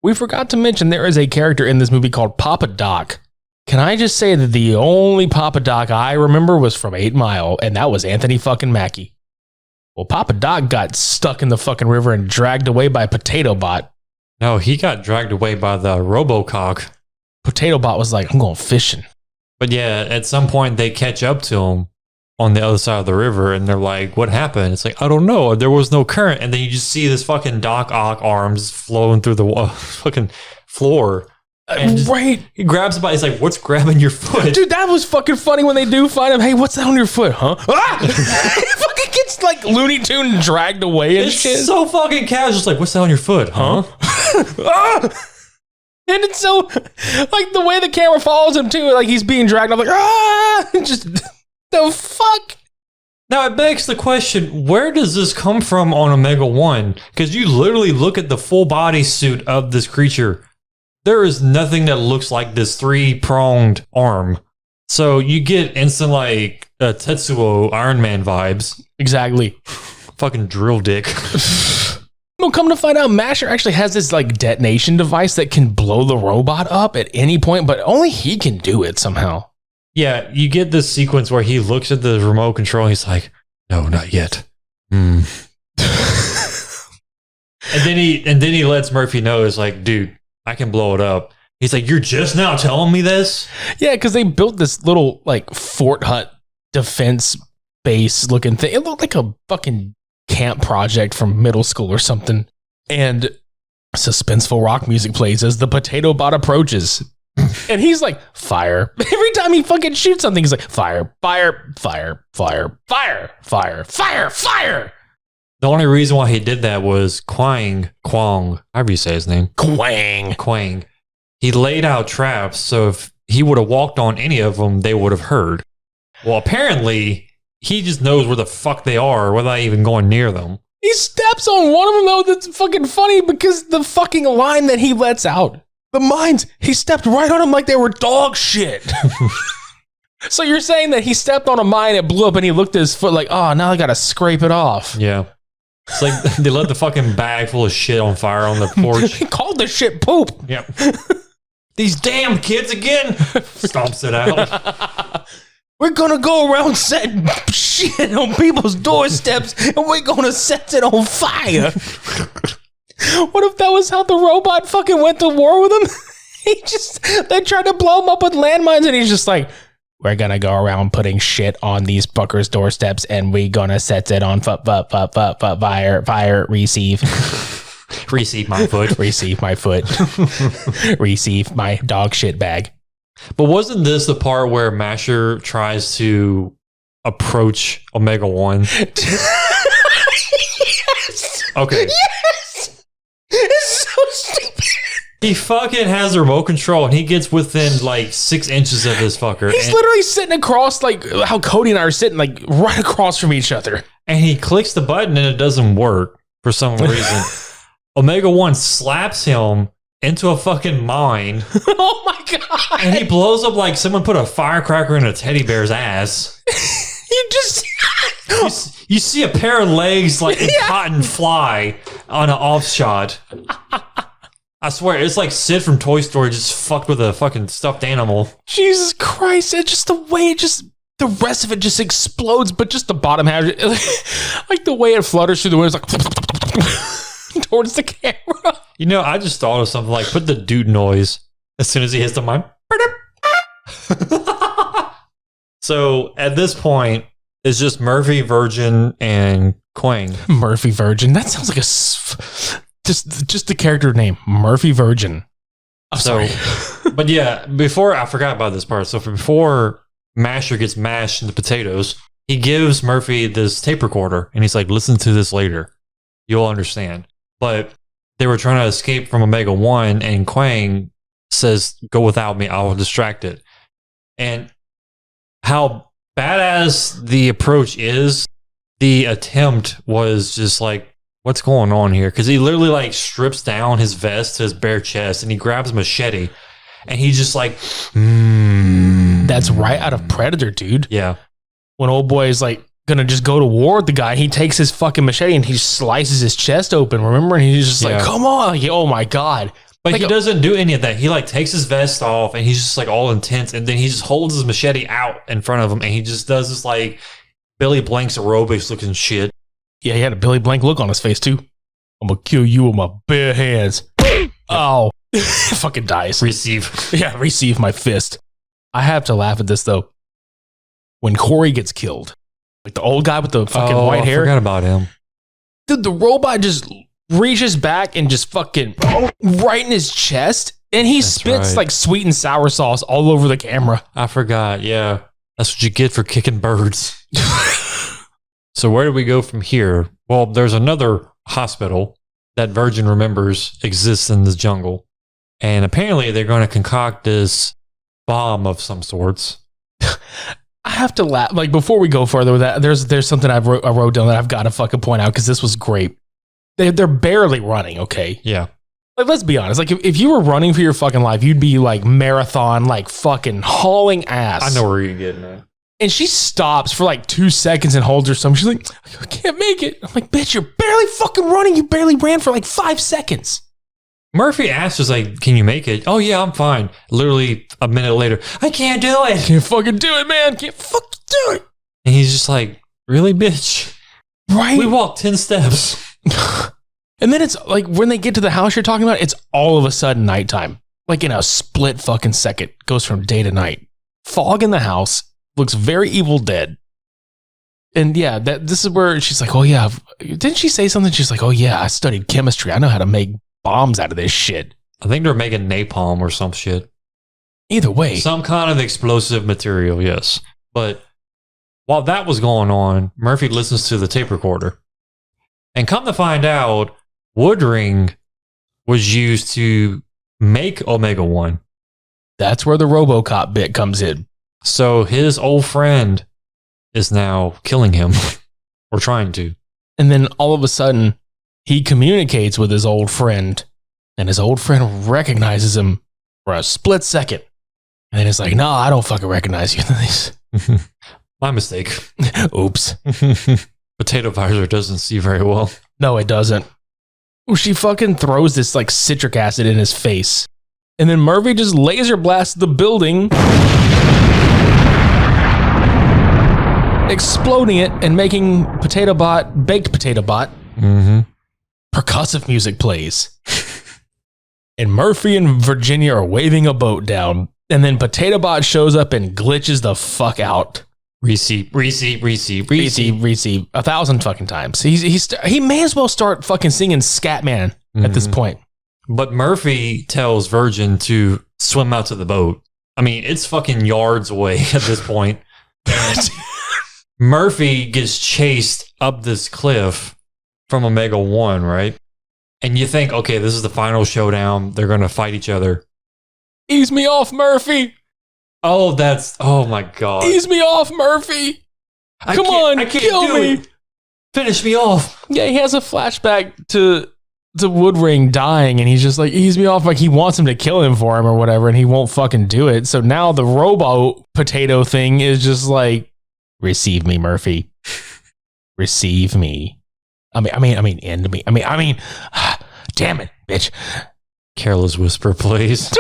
Speaker 1: We forgot to mention there is a character in this movie called Papa Doc. Can I just say that the only Papa Doc I remember was from 8 Mile, and that was Anthony fucking Mackie. Well, Papa Doc got stuck in the fucking river and dragged away by Potato Bot.
Speaker 2: No, he got dragged away by the RoboCop.
Speaker 1: Potato Bot was like, I'm going fishing.
Speaker 2: But yeah, at some point they catch up to him on the other side of the river, and they're like, what happened? It's like, I don't know. There was no current. And then you just see this fucking Doc Ock arms flowing through the fucking floor. And
Speaker 1: Right.
Speaker 2: He grabs it by, he's like, what's grabbing your foot?
Speaker 1: Dude, that was fucking funny when they do find him. Hey, what's that on your foot, huh? Ah! He fucking gets like Looney Tune dragged away and
Speaker 2: It's
Speaker 1: shit.
Speaker 2: so fucking casual. It's like, what's that on your foot, huh?
Speaker 1: Ah! And it's so, like, the way the camera follows him, too, like, he's being dragged. I'm like, ah! Just, the fuck?
Speaker 2: Now, it begs the question, where does this come from on Omega 1? Because you literally look at the full body suit of this creature. There is nothing that looks like this 3-pronged arm. So you get instant, like, Tetsuo Iron Man vibes.
Speaker 1: Exactly.
Speaker 2: Fucking drill dick.
Speaker 1: Well, come to find out, Masher actually has this, like, detonation device that can blow the robot up at any point, but only he can do it somehow.
Speaker 2: Yeah, you get this sequence where he looks at the remote control and he's like, no, not yet. And then he lets Murphy know, it's like, dude, I can blow it up. He's like, you're just now telling me this?
Speaker 1: Yeah, because they built this little, like, Fort Hut defense base looking thing. It looked like a fucking camp project from middle school or something. And suspenseful rock music plays as the Potato Bot approaches. And he's like, fire. Every time he fucking shoots something, he's like, fire, fire, fire, fire, fire, fire, fire, fire.
Speaker 2: The only reason why he did that was Kwang, however you say his name.
Speaker 1: Quang.
Speaker 2: He laid out traps, so if he would have walked on any of them, they would have heard. Well, apparently, he just knows where the fuck they are without even going near them.
Speaker 1: He steps on one of them, though, that's fucking funny because the fucking line that he lets out. The mines, he stepped right on them like they were dog shit. So you're saying that he stepped on a mine, it blew up, and he looked at his foot like, oh, now I gotta scrape it off.
Speaker 2: Yeah. It's like they let the fucking bag full of shit on fire on the porch.
Speaker 1: He called the shit poop.
Speaker 2: Yep. These damn kids again. Stomps it out.
Speaker 1: We're gonna go around setting shit on people's doorsteps and we're gonna set it on fire. What if that was how the robot fucking went to war with him? They tried to blow him up with landmines and he's just like, we're gonna go around putting shit on these fuckers' doorsteps and we gonna set it on fire, receive.
Speaker 2: Receive my foot.
Speaker 1: Receive my foot. Receive my dog shit bag.
Speaker 2: But wasn't this the part where Masher tries to approach Omega 1?
Speaker 1: Yes!
Speaker 2: Okay.
Speaker 1: Yes! It's so stupid.
Speaker 2: He fucking has the remote control and he gets within like 6 inches of this fucker.
Speaker 1: He's literally sitting across like how Cody and I are sitting like right across from each other.
Speaker 2: And he clicks the button and it doesn't work for some reason. Omega 1 slaps him into a fucking mine.
Speaker 1: Oh my God.
Speaker 2: And he blows up like someone put a firecracker in a teddy bear's ass. You see a pair of legs like in cotton fly on an off shot. I swear, it's like Sid from Toy Story just fucked with a fucking stuffed animal.
Speaker 1: Jesus Christ, it's just the way the rest of it just explodes, but just the bottom half, like the way it flutters through the windows, like towards the camera.
Speaker 2: You know, I just thought of something like put the dude noise as soon as he hits the mic. So at this point, it's just Murphy, Virgin, and Quang.
Speaker 1: Murphy Virgin. That sounds like just the character name, Murphy Virgin. I'm sorry.
Speaker 2: But yeah, before I forgot about this part. So before Masher gets mashed into potatoes, he gives Murphy this tape recorder and he's like, listen to this later. You'll understand. But they were trying to escape from Omega 1 and Quang says, go without me. I will distract it. And how badass the approach is, the attempt was just like, what's going on here? Because he literally like strips down his vest to his bare chest and he grabs a machete and he's just like,
Speaker 1: That's right out of Predator, dude.
Speaker 2: Yeah.
Speaker 1: When old boy is like gonna just go to war with the guy, he takes his fucking machete and he slices his chest open, remember? And he's just like, come on. Like, oh my God.
Speaker 2: But
Speaker 1: like,
Speaker 2: he doesn't do any of that. He like takes his vest off and he's just like all intense. And then he just holds his machete out in front of him and he just does this like Billy Blank's aerobics looking shit.
Speaker 1: Yeah, he had a Billy Blank look on his face too. I'm gonna kill you with my bare hands. Oh, fucking dies.
Speaker 2: Receive.
Speaker 1: Yeah, receive my fist. I have to laugh at this though. When Corey gets killed, like the old guy with the fucking white hair.
Speaker 2: I forgot about him.
Speaker 1: Dude, the robot just reaches back and just fucking right in his chest, and he spits like sweet and sour sauce all over the camera.
Speaker 2: I forgot. Yeah, that's what you get for kicking birds. So where do we go from here? Well, there's another hospital that Virgin remembers exists in the jungle. And apparently they're going to concoct this bomb of some sorts.
Speaker 1: I have to laugh. Like, before we go further with that, there's something I wrote down that I've got to fucking point out because this was great. They're barely running, okay?
Speaker 2: Yeah.
Speaker 1: Like, let's be honest. Like, if you were running for your fucking life, you'd be like marathon, like fucking hauling ass.
Speaker 2: I know where you're getting at.
Speaker 1: And she stops for like 2 seconds and holds her stomach. She's like, I can't make it. I'm like, bitch, you're barely fucking running. You barely ran for like 5 seconds.
Speaker 2: Murphy asks us, like, can you make it? Oh, yeah, I'm fine. Literally a minute later, I can't do it.
Speaker 1: Can't fucking do it, man. Can't fucking do it.
Speaker 2: And he's just like, really, bitch?
Speaker 1: Right?
Speaker 2: We walked 10 steps.
Speaker 1: And then it's like when they get to the house you're talking about, it's all of a sudden nighttime. Like in a split fucking second. Goes from day to night. Fog in the house. Looks very Evil Dead. And yeah, this is where she's like, oh yeah. Didn't she say something? She's like, oh yeah, I studied chemistry. I know how to make bombs out of this shit.
Speaker 2: I think they're making napalm or some shit.
Speaker 1: Either way.
Speaker 2: Some kind of explosive material, yes. But while that was going on, Murphy listens to the tape recorder. And come to find out, wood ring was used to make Omega 1.
Speaker 1: That's where the RoboCop bit comes in.
Speaker 2: So his old friend is now killing him, or trying to.
Speaker 1: And then all of a sudden, he communicates with his old friend, and his old friend recognizes him for a split second. And then it's like, no, I don't fucking recognize you.
Speaker 2: My mistake.
Speaker 1: Oops.
Speaker 2: Potato visor doesn't see very well.
Speaker 1: No, it doesn't. She fucking throws this like citric acid in his face. And then Murphy just laser blasts the building, exploding it and making baked potato bot.
Speaker 2: Mm-hmm.
Speaker 1: Percussive music plays. And Murphy and Virginia are waving a boat down. And then Potato Bot shows up and glitches the fuck out.
Speaker 2: Receive
Speaker 1: 1,000 fucking times. He may as well start fucking singing Scatman at this point.
Speaker 2: But Murphy tells Virgin to swim out to the boat. I mean, it's fucking yards away at this point. Murphy gets chased up this cliff from Omega 1, right? And you think, okay, this is the final showdown. They're going to fight each other.
Speaker 1: Ease me off, Murphy.
Speaker 2: Oh my God.
Speaker 1: Ease me off, Murphy. Come on,
Speaker 2: I can't
Speaker 1: kill
Speaker 2: do
Speaker 1: me.
Speaker 2: it. Finish me off.
Speaker 1: Yeah, he has a flashback to Woodring dying, and he's just like, ease me off. Like he wants him to kill him for him or whatever, and he won't fucking do it. So now the robo potato thing is just like, receive me, Murphy. Receive me. I mean, end me. I mean, damn it, bitch.
Speaker 2: Careless Whisper plays.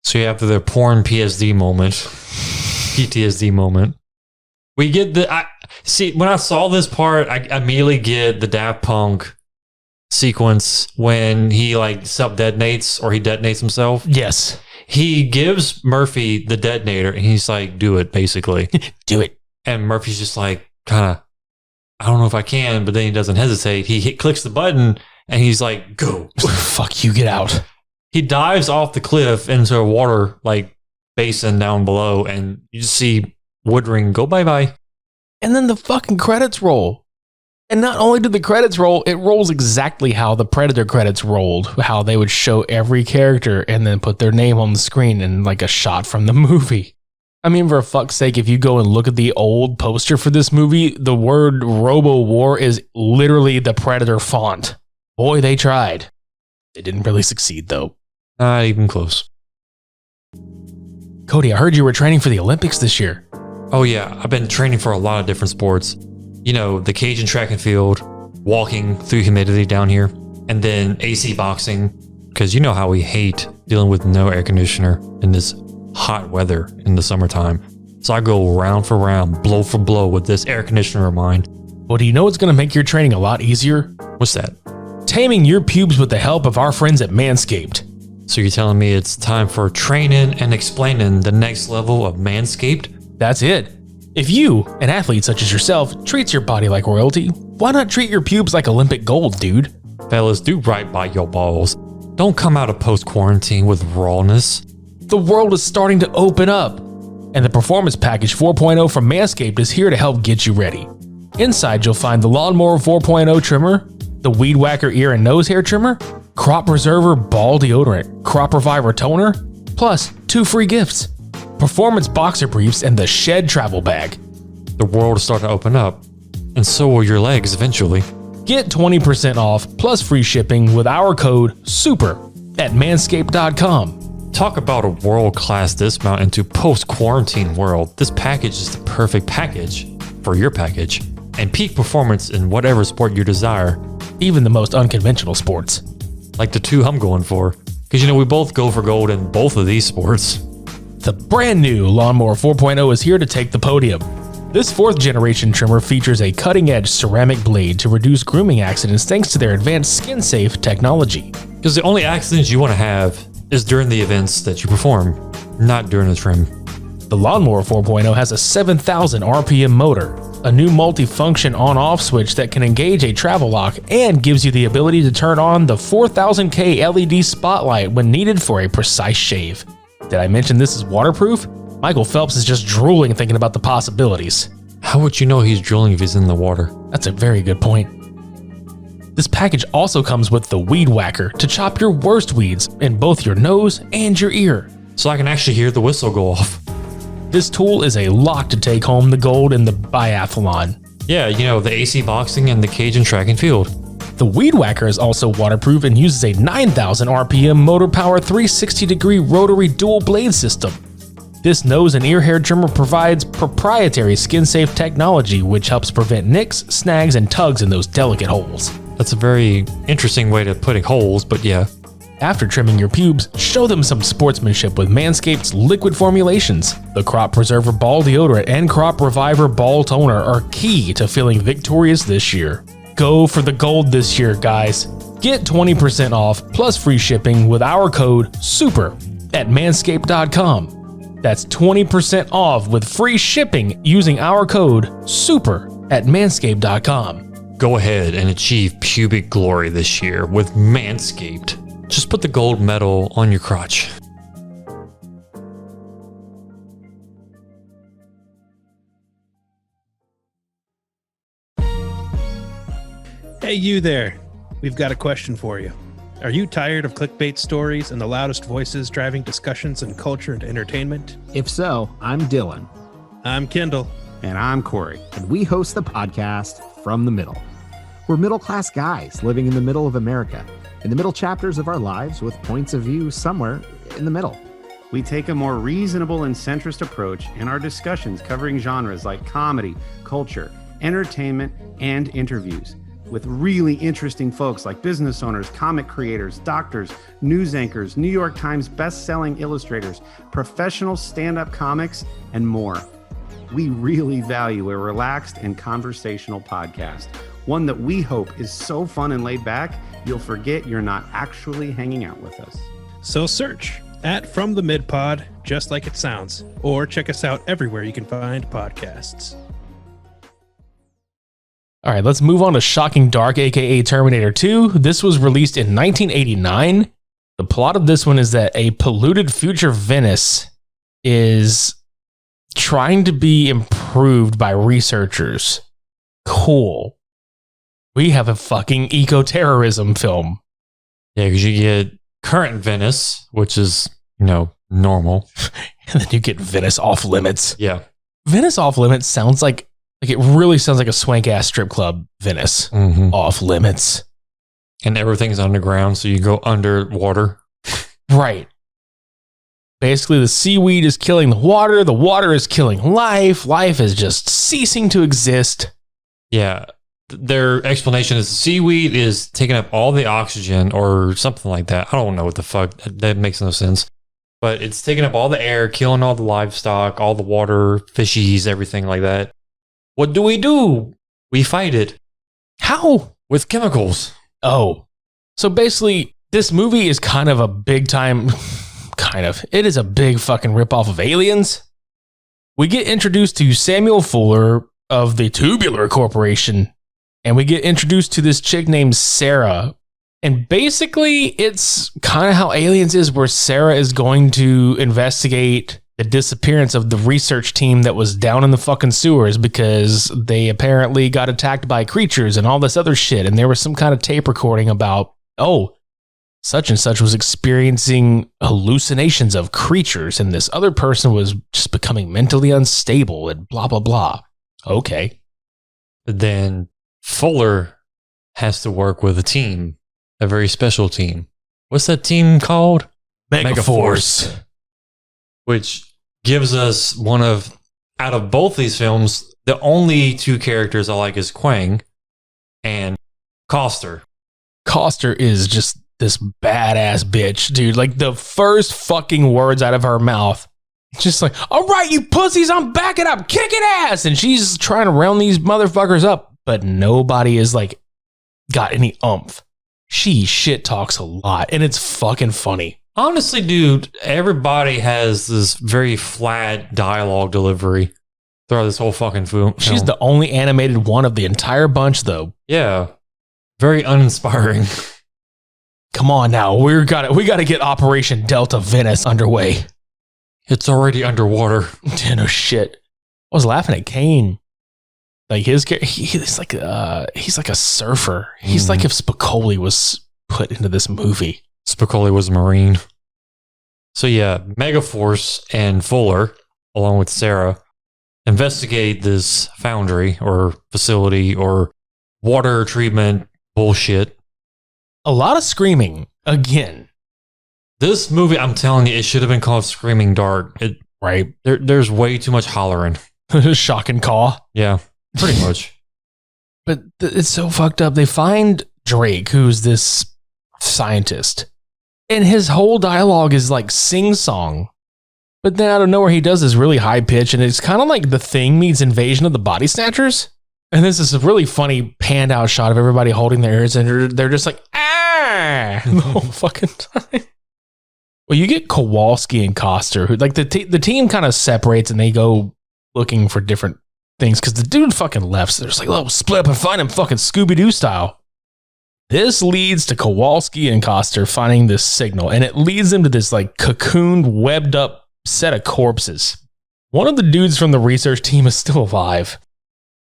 Speaker 2: So after the porn PTSD moment, we get when I saw this part, I immediately get the Daft Punk sequence when he like self-detonates or he detonates himself.
Speaker 1: Yes.
Speaker 2: He gives Murphy the detonator and he's like, do it, basically.
Speaker 1: Do it.
Speaker 2: And Murphy's just like, kind of, I don't know if I can, but then he doesn't hesitate. He clicks the button and he's like, go.
Speaker 1: Fuck you, get out.
Speaker 2: He dives off the cliff into a water like basin down below, and you just see Woodring go bye-bye.
Speaker 1: And then the fucking credits roll. And not only did the credits roll, it rolls exactly how the Predator credits rolled, how they would show every character and then put their name on the screen in like a shot from the movie. I mean, for fuck's sake, if you go and look at the old poster for this movie, the word Robowar is literally the Predator font. Boy, they tried. They didn't really succeed, though.
Speaker 2: Not even close.
Speaker 1: Cody, I heard you were training for the Olympics this year.
Speaker 2: Oh yeah, I've been training for a lot of different sports. You know, the Cajun track and field, walking through humidity down here, and then AC boxing, because you know how we hate dealing with no air conditioner in this hot weather in the summertime. So I go round for round, blow for blow with this air conditioner of mine.
Speaker 1: Well, do you know what's going to make your training a lot easier?
Speaker 2: What's that?
Speaker 1: Taming your pubes with the help of our friends at Manscaped.
Speaker 2: So you're telling me it's time for training and explaining the next level of Manscaped?
Speaker 1: That's it. If you, an athlete such as yourself, treats your body like royalty, why not treat your pubes like Olympic gold, dude?
Speaker 2: Fellas, do right by your balls. Don't come out of post-quarantine with rawness.
Speaker 1: The world is starting to open up, and the Performance Package 4.0 from Manscaped is here to help get you ready. Inside, you'll find the Lawnmower 4.0 trimmer, the Weed Whacker ear and nose hair trimmer, Crop Preserver ball deodorant, Crop Reviver toner, plus 2 free gifts: Performance boxer briefs and the Shed travel bag.
Speaker 2: The world is starting to open up, and so will your legs eventually.
Speaker 1: Get 20% off plus free shipping with our code SUPER at manscaped.com.
Speaker 2: Talk about a world-class dismount into post-quarantine world. This package is the perfect package for your package, and peak performance in whatever sport you desire.
Speaker 1: Even the most unconventional sports.
Speaker 2: Like the 2 I'm going for, because you know we both go for gold in both of these sports.
Speaker 1: The brand new Lawnmower 4.0 is here to take the podium. This 4th generation trimmer features a cutting-edge ceramic blade to reduce grooming accidents thanks to their advanced skin-safe technology.
Speaker 2: Because the only accidents you want to have is during the events that you perform, not during the trim.
Speaker 1: The Lawnmower 4.0 has a 7,000 RPM motor, a new multifunction on-off switch that can engage a travel lock and gives you the ability to turn on the 4000K LED spotlight when needed for a precise shave. Did I mention this is waterproof? Michael Phelps is just drooling thinking about the possibilities.
Speaker 2: How would you know he's drilling if he's in the water?
Speaker 1: That's a very good point. This package also comes with the Weed Whacker to chop your worst weeds in both your nose and your ear.
Speaker 2: So I can actually hear the whistle go off.
Speaker 1: This tool is a lock to take home the gold in the biathlon.
Speaker 2: Yeah, you know, the AC boxing and the Cajun track and field.
Speaker 1: The Weed Whacker is also waterproof and uses a 9,000 RPM motor power 360-degree rotary dual blade system. This nose and ear hair trimmer provides proprietary skin-safe technology which helps prevent nicks, snags, and tugs in those delicate holes.
Speaker 2: That's a very interesting way of putting holes, but yeah.
Speaker 1: After trimming your pubes, show them some sportsmanship with Manscaped's liquid formulations. The Crop Preserver Ball Deodorant and Crop Reviver Ball Toner are key to feeling victorious this year. Go for the gold this year, guys. Get 20% off plus free shipping with our code SUPER at manscaped.com. That's 20% off with free shipping using our code SUPER at manscaped.com.
Speaker 2: Go ahead and achieve pubic glory this year with Manscaped. Just put the gold medal on your crotch.
Speaker 4: Hey, you there. We've got a question for you. Are you tired of clickbait stories and the loudest voices driving discussions in culture and entertainment?
Speaker 5: If so, I'm Dylan.
Speaker 4: I'm Kendall.
Speaker 5: And I'm Corey. And we host the podcast From the Middle. We're middle-class guys living in the middle of America, in the middle chapters of our lives with points of view somewhere in the middle.
Speaker 6: We take a more reasonable and centrist approach in our discussions covering genres like comedy, culture, entertainment, and interviews with really interesting folks like business owners, comic creators, doctors, news anchors, New York Times best-selling illustrators, professional stand-up comics, and more. We really value a relaxed and conversational podcast, one that we hope is so fun and laid back, you'll forget you're not actually hanging out with us.
Speaker 4: So search at From the Mid Pod, just like it sounds, or check us out everywhere you can find podcasts.
Speaker 1: All right, let's move on to Shocking Dark, aka Terminator 2. This was released in 1989. The plot of this one is that a polluted future Venice is trying to be improved by researchers. Cool. We have a fucking eco-terrorism film.
Speaker 2: Yeah, because you get current Venice, which is, you know, normal.
Speaker 1: And then you get Venice Off Limits.
Speaker 2: Yeah.
Speaker 1: Venice Off Limits sounds like it really sounds like a swank-ass strip club, Venice.
Speaker 2: Mm-hmm.
Speaker 1: Off Limits.
Speaker 2: And everything's underground, so you go underwater.
Speaker 1: Right. Basically, the seaweed is killing the water is killing life is just ceasing to exist.
Speaker 2: Yeah. Their explanation is seaweed is taking up all the oxygen or something like that. I don't know what the fuck. That makes no sense. But it's taking up all the air, killing all the livestock, all the water, fishies, everything like that. What do? We fight it.
Speaker 1: How?
Speaker 2: With chemicals.
Speaker 1: Oh. So basically, this movie is kind of a big time... It is a big fucking ripoff of Aliens. We get introduced to Samuel Fuller of the Tubular Corporation, and we get introduced to this chick named Sarah. And basically, it's kind of how Aliens is, where Sarah is going to investigate the disappearance of the research team that was down in the fucking sewers because they apparently got attacked by creatures and all this other shit. And there was some kind of tape recording about, such and such was experiencing hallucinations of creatures, and this other person was just becoming mentally unstable and blah, blah, blah. Okay.
Speaker 2: Then Fuller has to work with a team, a very special team. What's that team called?
Speaker 1: Megaforce.
Speaker 2: Which gives us one of, out of both these films, the only two characters I like is Quang and Coster.
Speaker 1: Coster is just this badass bitch, dude. Like the first fucking words out of her mouth, just like, all right, you pussies, I'm backing up, kicking ass. And she's trying to round these motherfuckers up, but nobody is like got any oomph. She shit talks a lot and it's fucking funny.
Speaker 2: Honestly, dude, everybody has this very flat dialogue delivery. throughout this whole fucking film.
Speaker 1: She's the only animated one of the entire bunch, though.
Speaker 2: Yeah. Very uninspiring.
Speaker 1: Come on now, we got to get Operation Delta Venice underway.
Speaker 2: It's already underwater.
Speaker 1: No shit. I was laughing at Kane. Like he's like a surfer. He's like if Spicoli was put into this movie.
Speaker 2: Spicoli was a Marine. So yeah, Megaforce and Fuller, along with Sarah, investigate this foundry or facility or water treatment bullshit.
Speaker 1: A lot of screaming again.
Speaker 2: This movie, I'm telling you, it should have been called Screaming Dark.
Speaker 1: Right?
Speaker 2: There's way too much hollering.
Speaker 1: Shock and caw.
Speaker 2: Yeah, pretty much.
Speaker 1: But it's so fucked up. They find Drake, who's this scientist, and his whole dialogue is like sing-song. But then out of nowhere, he does this really high pitch, and it's kind of like The Thing meets Invasion of the Body Snatchers. And this is a really funny panned out shot of everybody holding their ears, and they're just like, ah, the whole fucking time. Well, you get Kowalski and Koster, who like the team kind of separates and they go looking for different things because the dude fucking left. So they're just like, oh, split up and find him fucking Scooby-Doo style. This leads to Kowalski and Koster finding this signal, and it leads them to this like cocooned, webbed up set of corpses. One of the dudes from the research team is still alive.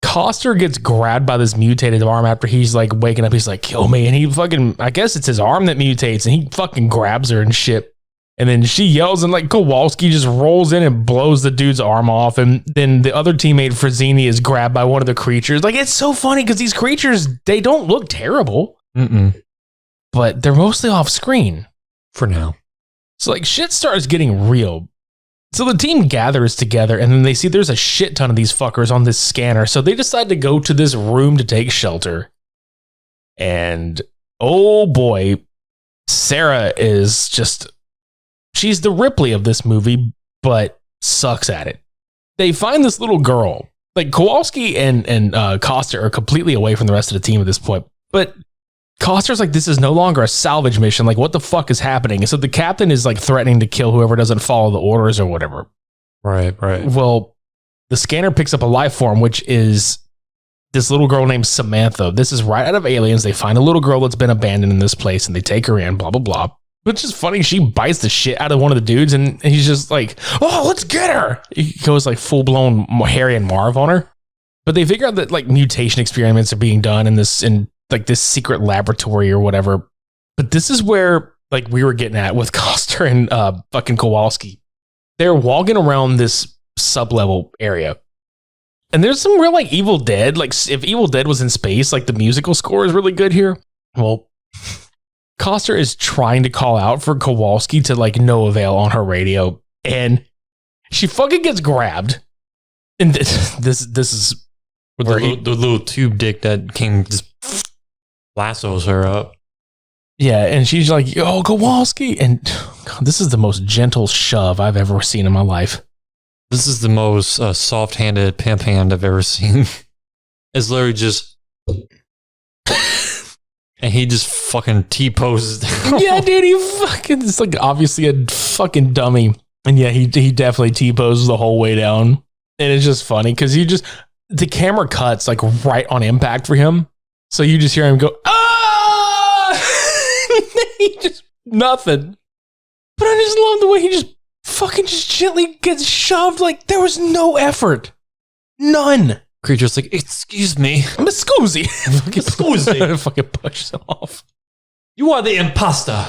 Speaker 1: Koster gets grabbed by this mutated arm after he's like waking up. He's like, kill me. And he fucking, I guess it's his arm that mutates, and he fucking grabs her and shit. And then she yells, and like Kowalski just rolls in and blows the dude's arm off. And then the other teammate, Frazzini, is grabbed by one of the creatures. Like, it's so funny because these creatures, they don't look terrible. But they're mostly off screen.
Speaker 2: For now.
Speaker 1: So like shit starts getting real. So the team gathers together, and then they see there's a shit ton of these fuckers on this scanner. So they decide to go to this room to take shelter. And oh boy, Sarah is just... she's the Ripley of this movie, but sucks at it. They find this little girl. Like Kowalski and Koster are completely away from the rest of the team at this point. But Koster's like, this is no longer a salvage mission. Like, what the fuck is happening? And so the captain is like threatening to kill whoever doesn't follow the orders or whatever.
Speaker 2: Right.
Speaker 1: Well, the scanner picks up a life form, which is this little girl named Samantha. This is right out of Aliens. They find a little girl that's been abandoned in this place, and they take her in, blah, blah, blah. Which is funny. She bites the shit out of one of the dudes, and he's just like, oh, let's get her. He goes like full-blown Harry and Marv on her. But they figure out that like mutation experiments are being done in this secret laboratory or whatever. But this is where like we were getting at with Koster and fucking Kowalski. They're walking around this sub-level area. And there's some real like Evil Dead. Like if Evil Dead was in space, like the musical score is really good here. Well, Koster is trying to call out for Kowalski to like no avail on her radio, and she fucking gets grabbed. And this is
Speaker 2: with the little tube dick that came just lassos her up.
Speaker 1: Yeah, and she's like, yo, Kowalski. And God, this is the most gentle shove I've ever seen in my life.
Speaker 2: This is the most soft-handed pimp hand I've ever seen. It's literally just... and he just fucking T-poses down.
Speaker 1: Yeah, dude, it's like obviously a fucking dummy. And yeah, he definitely T-poses the whole way down. And it's just funny because the camera cuts like right on impact for him. So you just hear him go, ah! He just, nothing. But I just love the way he just fucking just gently gets shoved. Like there was no effort. None.
Speaker 2: Creature's like, excuse me.
Speaker 1: Scusi.
Speaker 2: Scusi.
Speaker 1: Fucking pushes him off.
Speaker 2: You are the imposter.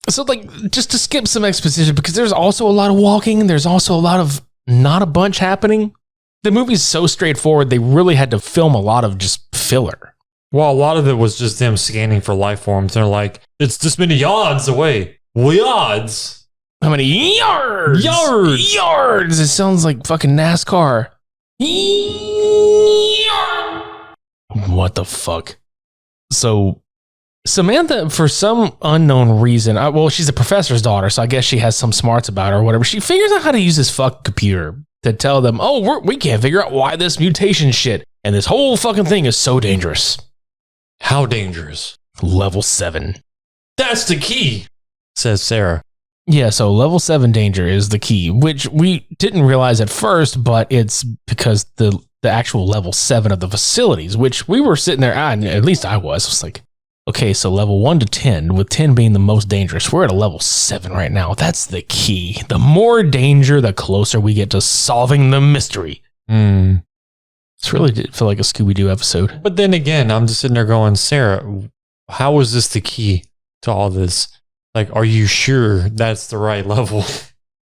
Speaker 1: So like, just to skip some exposition, because there's also a lot of walking, and there's also a lot of not a bunch happening. The movie's so straightforward, they really had to film a lot of just filler.
Speaker 2: Well, a lot of it was just them scanning for life forms. They're like, it's this many yards away. Yards?
Speaker 1: How many yards? Yards! It sounds like fucking NASCAR. What the fuck? So, Samantha, for some unknown reason, she's a professor's daughter, so I guess she has some smarts about her or whatever. She figures out how to use this fucking computer to tell them, we can't figure out why this mutation shit and this whole fucking thing is so dangerous.
Speaker 2: How dangerous?
Speaker 1: Level 7.
Speaker 2: That's the key, says Sarah.
Speaker 1: Yeah, so level 7 danger is the key, which we didn't realize at first, but it's because the actual level 7 of the facilities, which we were sitting there, at least I was like, okay, so level 1 to 10, with 10 being the most dangerous, we're at a level 7 right now. That's the key. The more danger, the closer we get to solving the mystery. It's really did feel like a Scooby-Doo episode.
Speaker 2: But then again, I'm just sitting there going, Sarah, how is this the key to all this? Like, are you sure that's the right level?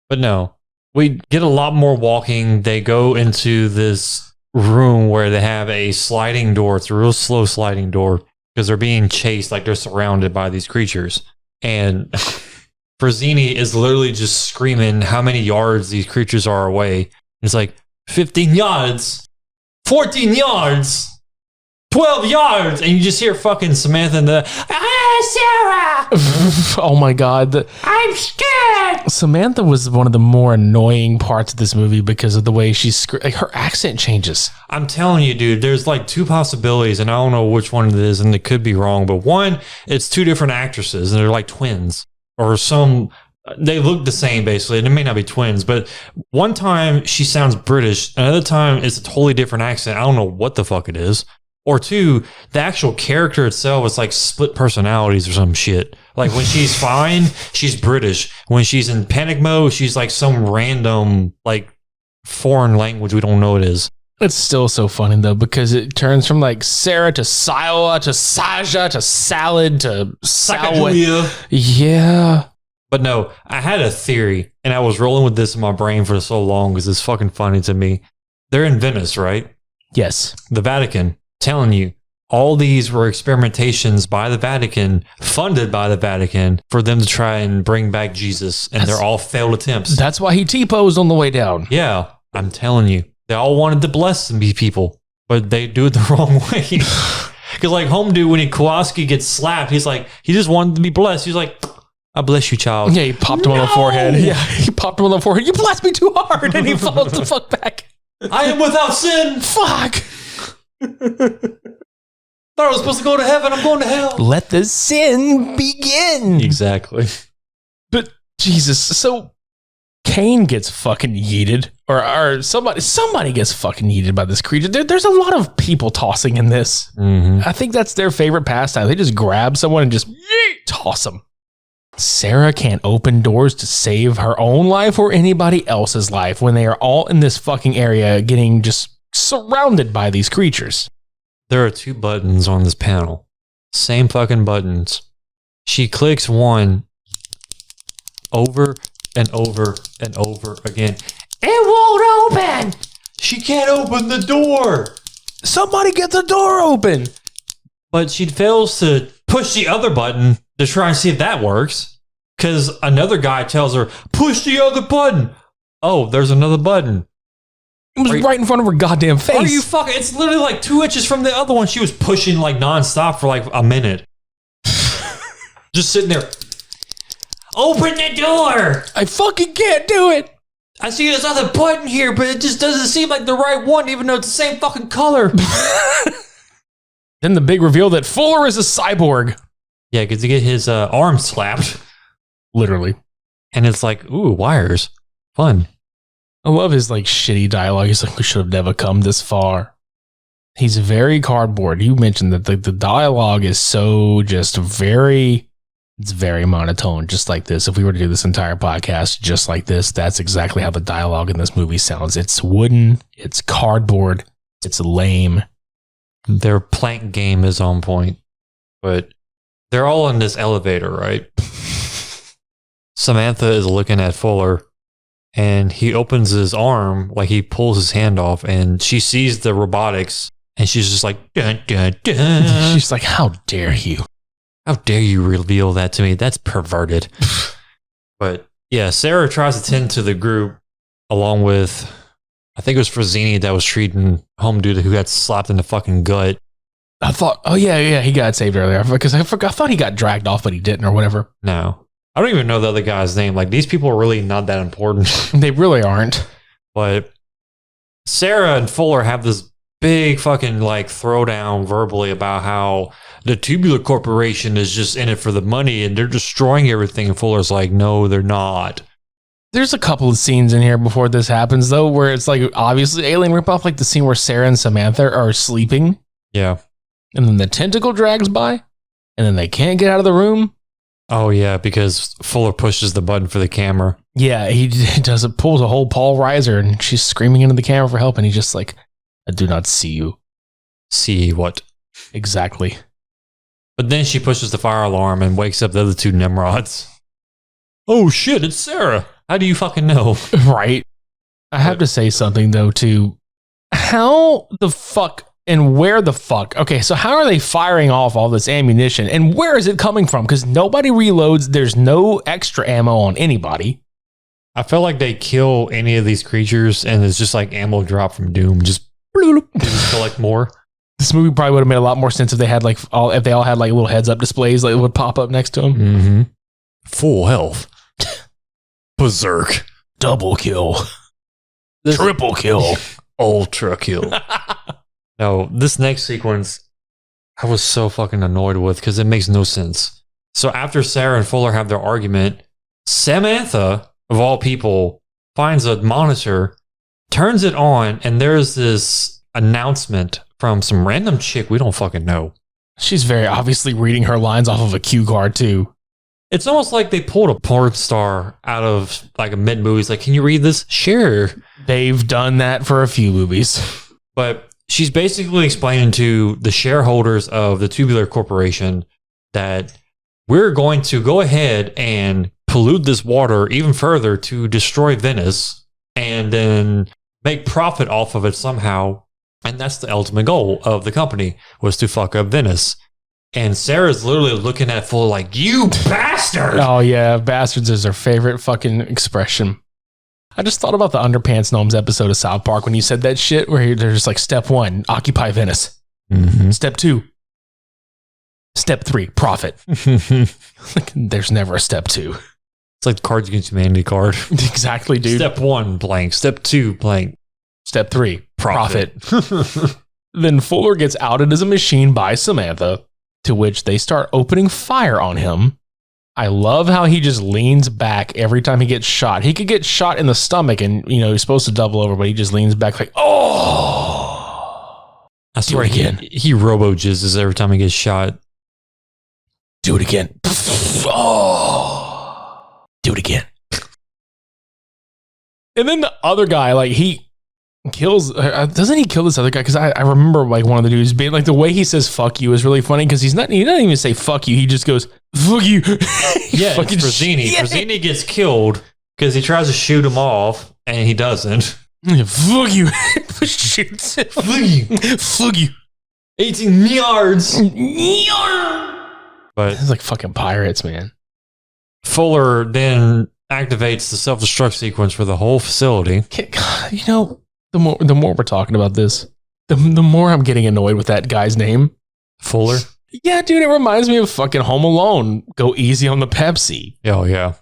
Speaker 2: But no, we get a lot more walking. They go into this room where they have a sliding door. It's a real slow sliding door because they're being chased, like they're surrounded by these creatures. And Frazzini is literally just screaming how many yards these creatures are away. It's like 15 yards, 14 yards, 12 yards. And you just hear fucking Samantha in the, Sarah!
Speaker 1: Oh my God.
Speaker 2: I'm scared!
Speaker 1: Samantha was one of the more annoying parts of this movie because of the way she's, like, her accent changes.
Speaker 2: I'm telling you, dude, there's like two possibilities, and I don't know which one it is, and it could be wrong, but one, it's two different actresses, and they're like twins, or they look the same, basically, and it may not be twins, but one time she sounds British, another time it's a totally different accent. I don't know what the fuck it is. Or two, the actual character itself is like split personalities or some shit. Like when she's fine, she's British. When she's in panic mode, she's like some random, like, foreign language we don't know what it is.
Speaker 1: It's still so funny though, because it turns from like Sarah to Siowa to Saja to Salad to Sawa. Yeah.
Speaker 2: But no, I had a theory, and I was rolling with this in my brain for so long because it's fucking funny to me. They're in Venice, right?
Speaker 1: Yes.
Speaker 2: The Vatican. Telling you, all these were experimentations by the Vatican, funded by the Vatican, for them to try and bring back Jesus, and they're all failed attempts.
Speaker 1: That's why he T-posed on the way down.
Speaker 2: Yeah, I'm telling you. They all wanted to bless these people, but they do it the wrong way. Because like Home Dude, when Kowalski gets slapped, he's like, he just wanted to be blessed. He's like, I bless you, child.
Speaker 1: Yeah, he popped him on the forehead. Yeah, he popped him on the forehead. You blessed me too hard, and he falls the fuck back.
Speaker 2: I am without sin.
Speaker 1: Fuck.
Speaker 2: Thought I was supposed to go to heaven. I'm going to hell.
Speaker 1: Let the sin begin.
Speaker 2: Exactly.
Speaker 1: But Jesus, so Kane gets fucking yeeted, or somebody gets fucking yeeted by this creature. There's a lot of people tossing in this.
Speaker 2: Mm-hmm.
Speaker 1: I think that's their favorite pastime. They just grab someone and just toss them. Sarah can't open doors to save her own life or anybody else's life when they are all in this fucking area getting just surrounded by these creatures.
Speaker 2: There are two buttons on this panel. Same fucking buttons. She clicks one over and over and over again. It won't open! She can't open the door!
Speaker 1: Somebody get the door open!
Speaker 2: But she fails to push the other button to try and see if that works. Because another guy tells her, push the other button! Oh, there's another button.
Speaker 1: It was right in front of her goddamn face.
Speaker 2: Are you fucking? It's literally like 2 inches from the other one. She was pushing like nonstop for like a minute. Just sitting there. Open the door!
Speaker 1: I fucking can't do it!
Speaker 2: I see this other button here, but it just doesn't seem like the right one, even though it's the same fucking color.
Speaker 1: Then the big reveal that Fuller is a cyborg.
Speaker 2: Yeah, because he get his arm slapped.
Speaker 1: Literally.
Speaker 2: And it's like, ooh, wires. Fun.
Speaker 1: I love his like shitty dialogue. He's like, we should have never come this far. He's very cardboard. You mentioned that the dialogue is so just it's very monotone, just like this. If we were to do this entire podcast just like this, that's exactly how the dialogue in this movie sounds. It's wooden, it's cardboard, it's lame.
Speaker 2: Their plank game is on point, but they're all in this elevator, right? Samantha is looking at Fuller. And he opens his arm, like he pulls his hand off, and she sees the robotics, and she's just like, dun, dun, dun.
Speaker 1: She's like, how dare you?
Speaker 2: How dare you reveal that to me? That's perverted. But yeah, Sarah tries to tend to the group along with, I think it was Frazzini that was treating Home Dude who got slapped in the fucking gut.
Speaker 1: I thought, oh yeah, he got saved earlier. Because I thought he got dragged off, but he didn't or whatever.
Speaker 2: No. I don't even know the other guy's name. Like, these people are really not that important.
Speaker 1: They really aren't.
Speaker 2: But Sarah and Fuller have this big fucking like throwdown verbally about how the Tubular Corporation is just in it for the money and they're destroying everything. And Fuller's like, no, they're not.
Speaker 1: There's a couple of scenes in here before this happens, though, where it's like obviously alien ripoff, like the scene where Sarah and Samantha are sleeping.
Speaker 2: Yeah.
Speaker 1: And then the tentacle drags by, and then they can't get out of the room.
Speaker 2: Oh, yeah, because Fuller pushes the button for the camera.
Speaker 1: Yeah, he does it, pulls a whole Paul Reiser, and she's screaming into the camera for help, and he's just like, I do not see you.
Speaker 2: See what?
Speaker 1: Exactly.
Speaker 2: But then she pushes the fire alarm and wakes up the other two Nimrods. Oh, shit, it's Sarah. How do you fucking know?
Speaker 1: Right. I have to say something, though, too. How the fuck and where the fuck? Okay, so how are they firing off all this ammunition and where is it coming from? Because nobody reloads. There's no extra ammo on anybody.
Speaker 2: I feel like they kill any of these creatures and it's just like ammo drop from Doom. Just collect more.
Speaker 1: This movie probably would have made a lot more sense if they had if they all had like little heads up displays that would pop up next to them.
Speaker 2: Mm-hmm. Full health. Berserk.
Speaker 1: Double kill. Triple kill.
Speaker 2: Ultra kill. No, this next sequence, I was so fucking annoyed with because it makes no sense. So after Sarah and Fuller have their argument, Samantha, of all people, finds a monitor, turns it on, and there's this announcement from some random chick we don't fucking know.
Speaker 1: She's very obviously reading her lines off of a cue card, too.
Speaker 2: It's almost like they pulled a porn star out of like a mid-movie. It's like, can you read this? Sure.
Speaker 1: They've done that for a few movies.
Speaker 2: But she's basically explaining to the shareholders of the Tubular Corporation that we're going to go ahead and pollute this water even further to destroy Venice and then make profit off of it somehow. And that's the ultimate goal of the company, was to fuck up Venice. And Sarah's literally looking at Fuller like, you bastard!
Speaker 1: Oh, yeah. Bastards is her favorite fucking expression. I just thought about the Underpants Gnomes episode of South Park when you said that shit where they're just like, step 1, occupy Venice.
Speaker 2: Mm-hmm.
Speaker 1: Step 2, step 3, profit. Like, there's never a step 2.
Speaker 2: It's like the Cards Against Humanity card.
Speaker 1: Exactly, dude.
Speaker 2: Step 1, blank. Step 2, blank.
Speaker 1: Step 3, profit. Then Fuller gets outed as a machine by Samantha, to which they start opening fire on him. I love how he just leans back every time he gets shot. He could get shot in the stomach and, he's supposed to double over, but he just leans back like, oh!
Speaker 2: I swear,
Speaker 1: Do it again.
Speaker 2: He robo-jizzes every time he gets shot.
Speaker 1: Do it again. Oh! Do it again. And then the other guy, like, he kills, doesn't he kill this other guy? Because I remember like one of the dudes being like, the way he says fuck you is really funny because he doesn't even say fuck you. He just goes, fuck you.
Speaker 2: Yeah, it's Frazzini.
Speaker 1: Yeah.
Speaker 2: Frazzini gets killed because he tries to shoot him off and he doesn't.
Speaker 1: Fuck you. Shoots.
Speaker 2: Fuck you.
Speaker 1: Fuck you.
Speaker 2: 18 yards. But
Speaker 1: It's like fucking pirates, man.
Speaker 2: Fuller then activates the self-destruct sequence for the whole facility.
Speaker 1: The more we're talking about this, the more I'm getting annoyed with that guy's name.
Speaker 2: Fuller?
Speaker 1: Yeah, dude, it reminds me of fucking Home Alone. Go easy on the Pepsi.
Speaker 2: Oh, yeah.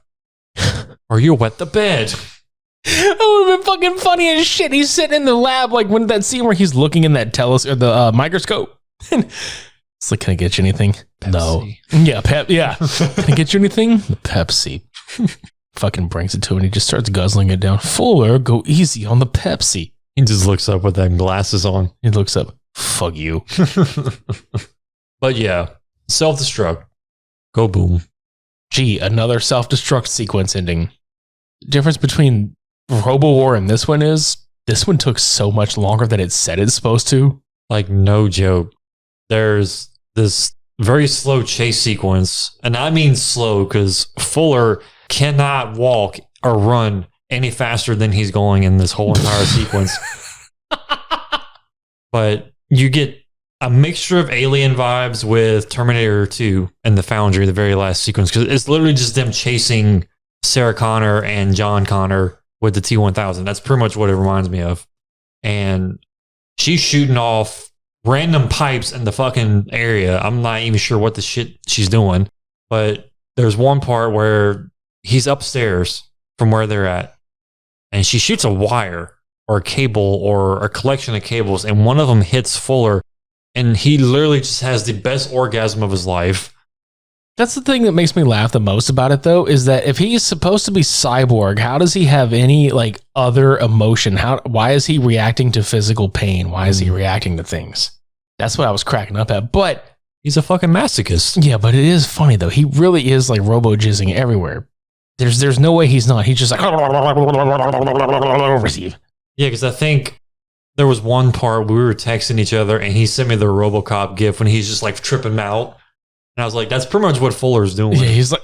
Speaker 2: Or you wet the bed.
Speaker 1: That would have been fucking funny as shit. He's sitting in the lab, like when that scene where he's looking in that the microscope. It's like, can I get you anything?
Speaker 2: Pepsi.
Speaker 1: No. Yeah, yeah. Can I get you anything? The Pepsi. Fucking brings it to him and he just starts guzzling it down. Fuller, go easy on the Pepsi.
Speaker 2: He just looks up with them glasses on.
Speaker 1: He looks up. Fuck you.
Speaker 2: But yeah, self-destruct. Go boom.
Speaker 1: Gee, another self-destruct sequence ending. The difference between Robowar and this one is this one took so much longer than it said it's supposed to.
Speaker 2: Like, no joke. There's this very slow chase sequence. And I mean slow because Fuller cannot walk or run any faster than he's going in this whole entire sequence. But you get a mixture of Alien vibes with Terminator 2 and the Foundry, the very last sequence, because it's literally just them chasing Sarah Connor and John Connor with the T-1000. That's pretty much what it reminds me of. And she's shooting off random pipes in the fucking area. I'm not even sure what the shit she's doing, but there's one part where he's upstairs from where they're at, and she shoots a wire or a cable or a collection of cables, and one of them hits Fuller, and he literally just has the best orgasm of his life.
Speaker 1: That's the thing that makes me laugh the most about it, though, is that if he's supposed to be cyborg, how does he have any like other emotion? Why is he reacting to physical pain? Why is he reacting to things? That's what I was cracking up at. But
Speaker 2: he's a fucking masochist.
Speaker 1: Yeah, but it is funny though. He really is like robo jizzing everywhere. There's no way he's not. He's just like receive.
Speaker 2: Yeah, because I think there was one part we were texting each other, and he sent me the RoboCop gif when he's just like tripping out. And I was like, that's pretty much what Fuller's doing.
Speaker 1: Yeah, he's like,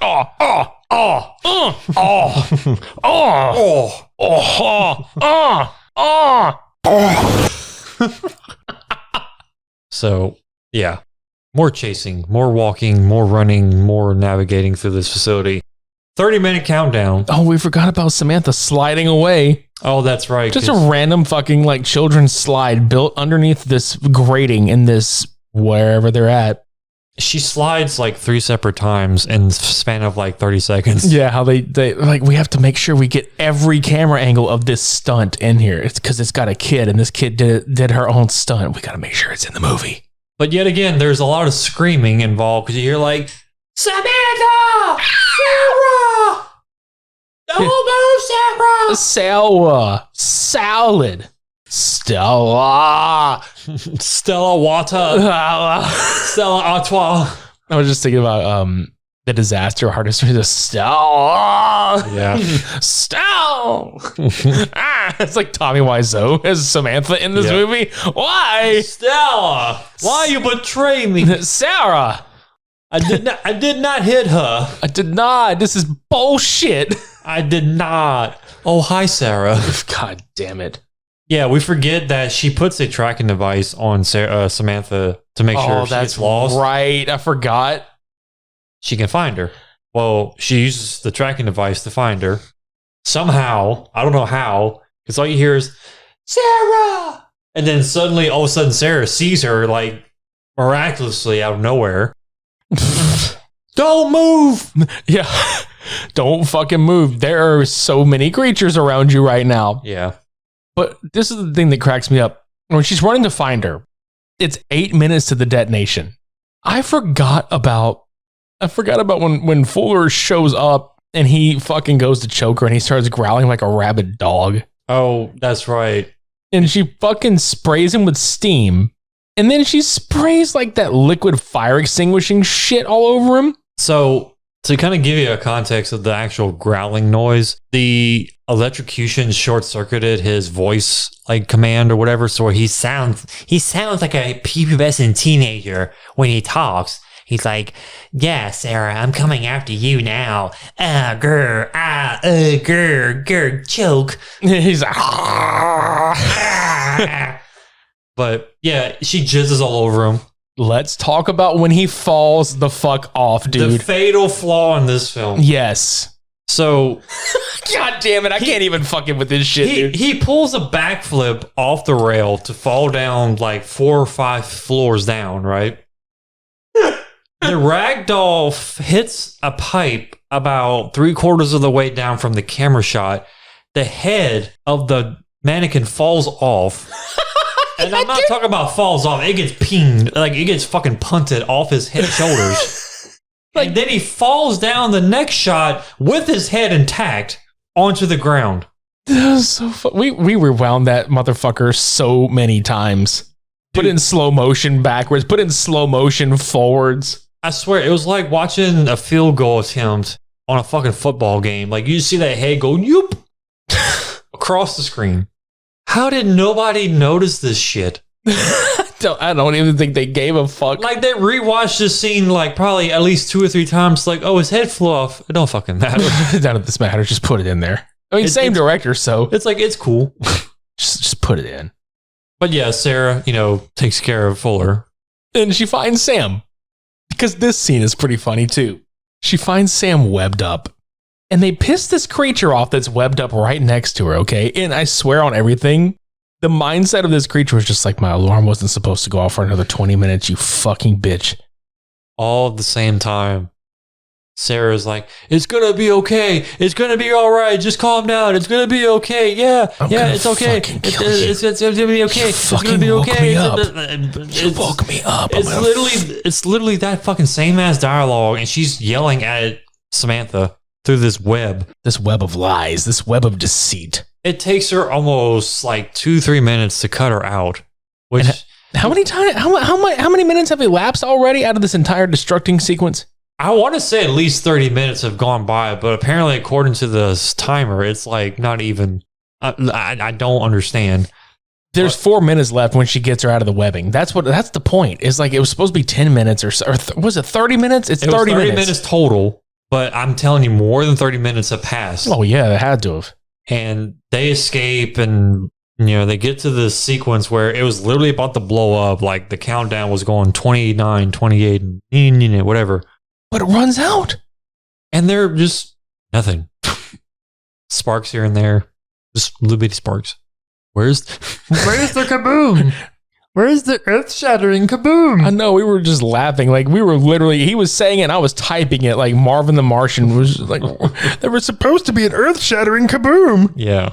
Speaker 2: So, yeah. More chasing, more walking, more running, more navigating through this facility. 30-minute countdown.
Speaker 1: Oh, we forgot about Samantha sliding away.
Speaker 2: Oh, that's right.
Speaker 1: Just a random fucking like children's slide built underneath this grating in this wherever they're at.
Speaker 2: She slides like 3 separate times in the span of like 30 seconds.
Speaker 1: Yeah, how they like, we have to make sure we get every camera angle of this stunt in here. It's because it's got a kid, and this kid did her own stunt. We got to make sure it's in the movie.
Speaker 2: But yet again, there's a lot of screaming involved because you hear like, Samantha! Sarah! Don't move, Sarah!
Speaker 1: Salad. Stella
Speaker 2: Wata. Stella Artois.
Speaker 1: I was just thinking about the disaster artist. Stella.
Speaker 2: Yeah.
Speaker 1: Stella. It's like Tommy Wiseau as Samantha in this movie. Why?
Speaker 2: Stella, why you betray me?
Speaker 1: Sarah.
Speaker 2: I did not hit her.
Speaker 1: I did not. This is bullshit.
Speaker 2: I did not. Oh, hi, Sarah.
Speaker 1: God damn it.
Speaker 2: Yeah, we forget that she puts a tracking device on Samantha to make sure she gets lost.
Speaker 1: Right. I forgot.
Speaker 2: She can find her. Well, she uses the tracking device to find her. Somehow, I don't know how, because all you hear is, Sarah! And then suddenly, all of a sudden, Sarah sees her, like, miraculously out of nowhere. Don't move!
Speaker 1: Yeah. Don't fucking move. There are so many creatures around you right now.
Speaker 2: Yeah.
Speaker 1: But this is the thing that cracks me up. When she's running to find her, it's 8 minutes to the detonation. I forgot about when Fuller shows up and he fucking goes to choke her and he starts growling like a rabid dog.
Speaker 2: Oh, that's right.
Speaker 1: And she fucking sprays him with steam. And then she sprays like that liquid fire extinguishing shit all over him.
Speaker 2: So, to kind of give you a context of the actual growling noise, the electrocution short-circuited his voice like command or whatever, so he sounds like a prepubescent teenager when he talks. He's like, yeah, Sarah, I'm coming after you now. Grr, choke.
Speaker 1: He's like,
Speaker 2: but yeah, she jizzes all over him.
Speaker 1: let's talk about when he falls the fuck off, dude.
Speaker 2: The fatal flaw in this film.
Speaker 1: Yes.
Speaker 2: So,
Speaker 1: God damn it, I can't even fucking with this shit, dude.
Speaker 2: He pulls a backflip off the rail to fall down like 4 or 5 floors down, right? The ragdoll hits a pipe about 3/4 of the way down from the camera shot. The head of the mannequin falls off. And I'm not talking about falls off. It gets pinged. Like, it gets fucking punted off his head shoulders. Like, and then he falls down the next shot with his head intact onto the ground.
Speaker 1: That was so fun. We rewound that motherfucker so many times. Put it in slow motion backwards. Put it in slow motion forwards.
Speaker 2: I swear, it was like watching a field goal attempt on a fucking football game. Like, you see that head go, yoop, across the screen. How did nobody notice this shit?
Speaker 1: I don't even think they gave a fuck.
Speaker 2: Like, they rewatched this scene like probably at least 2 or 3 times. Like, oh, his head flew off. It don't fucking matter.
Speaker 1: None of this matters. Just put it in there. I mean, same director, so
Speaker 2: it's like, it's cool.
Speaker 1: just put it in.
Speaker 2: But yeah, Sarah, takes care of Fuller.
Speaker 1: And she finds Sam. Because this scene is pretty funny too. She finds Sam webbed up. And they piss this creature off that's webbed up right next to her, okay? And I swear on everything, the mindset of this creature was just like, my alarm wasn't supposed to go off for another 20 minutes, you fucking bitch.
Speaker 2: All at the same time. Sarah's like, it's going to be okay. It's going to be all right. Just calm down. It's going to be okay. Yeah. It's okay. It's going to be okay. It's going to be okay.
Speaker 1: You woke me up.
Speaker 2: It's literally that fucking same ass dialogue. And she's yelling at Samantha through this web.
Speaker 1: This web of lies. This web of deceit.
Speaker 2: It takes her almost like 2-3 minutes to cut her out. Which
Speaker 1: how many minutes have elapsed already out of this entire destructing sequence?
Speaker 2: I want to say at least 30 minutes have gone by, but apparently, according to this timer, it's like not even. I don't understand.
Speaker 1: There's 4 minutes left when she gets her out of the webbing. That's the point. It's like it was supposed to be 10 minutes or was it 30 minutes? It was 30
Speaker 2: minutes total, but I'm telling you, more than 30 minutes have passed.
Speaker 1: Oh yeah, it had to have. And
Speaker 2: they escape, and they get to this sequence where it was literally about to blow up. Like the countdown was going 29, 28, and whatever.
Speaker 1: But it runs out.
Speaker 2: And they're just nothing. Sparks here and there. Just little bitty sparks. Where's the kaboom? Where's the earth-shattering kaboom?
Speaker 1: I know, we were just laughing. Like, we were literally, he was saying it, and I was typing it like Marvin the Martian was like, there was supposed to be an earth-shattering kaboom.
Speaker 2: Yeah.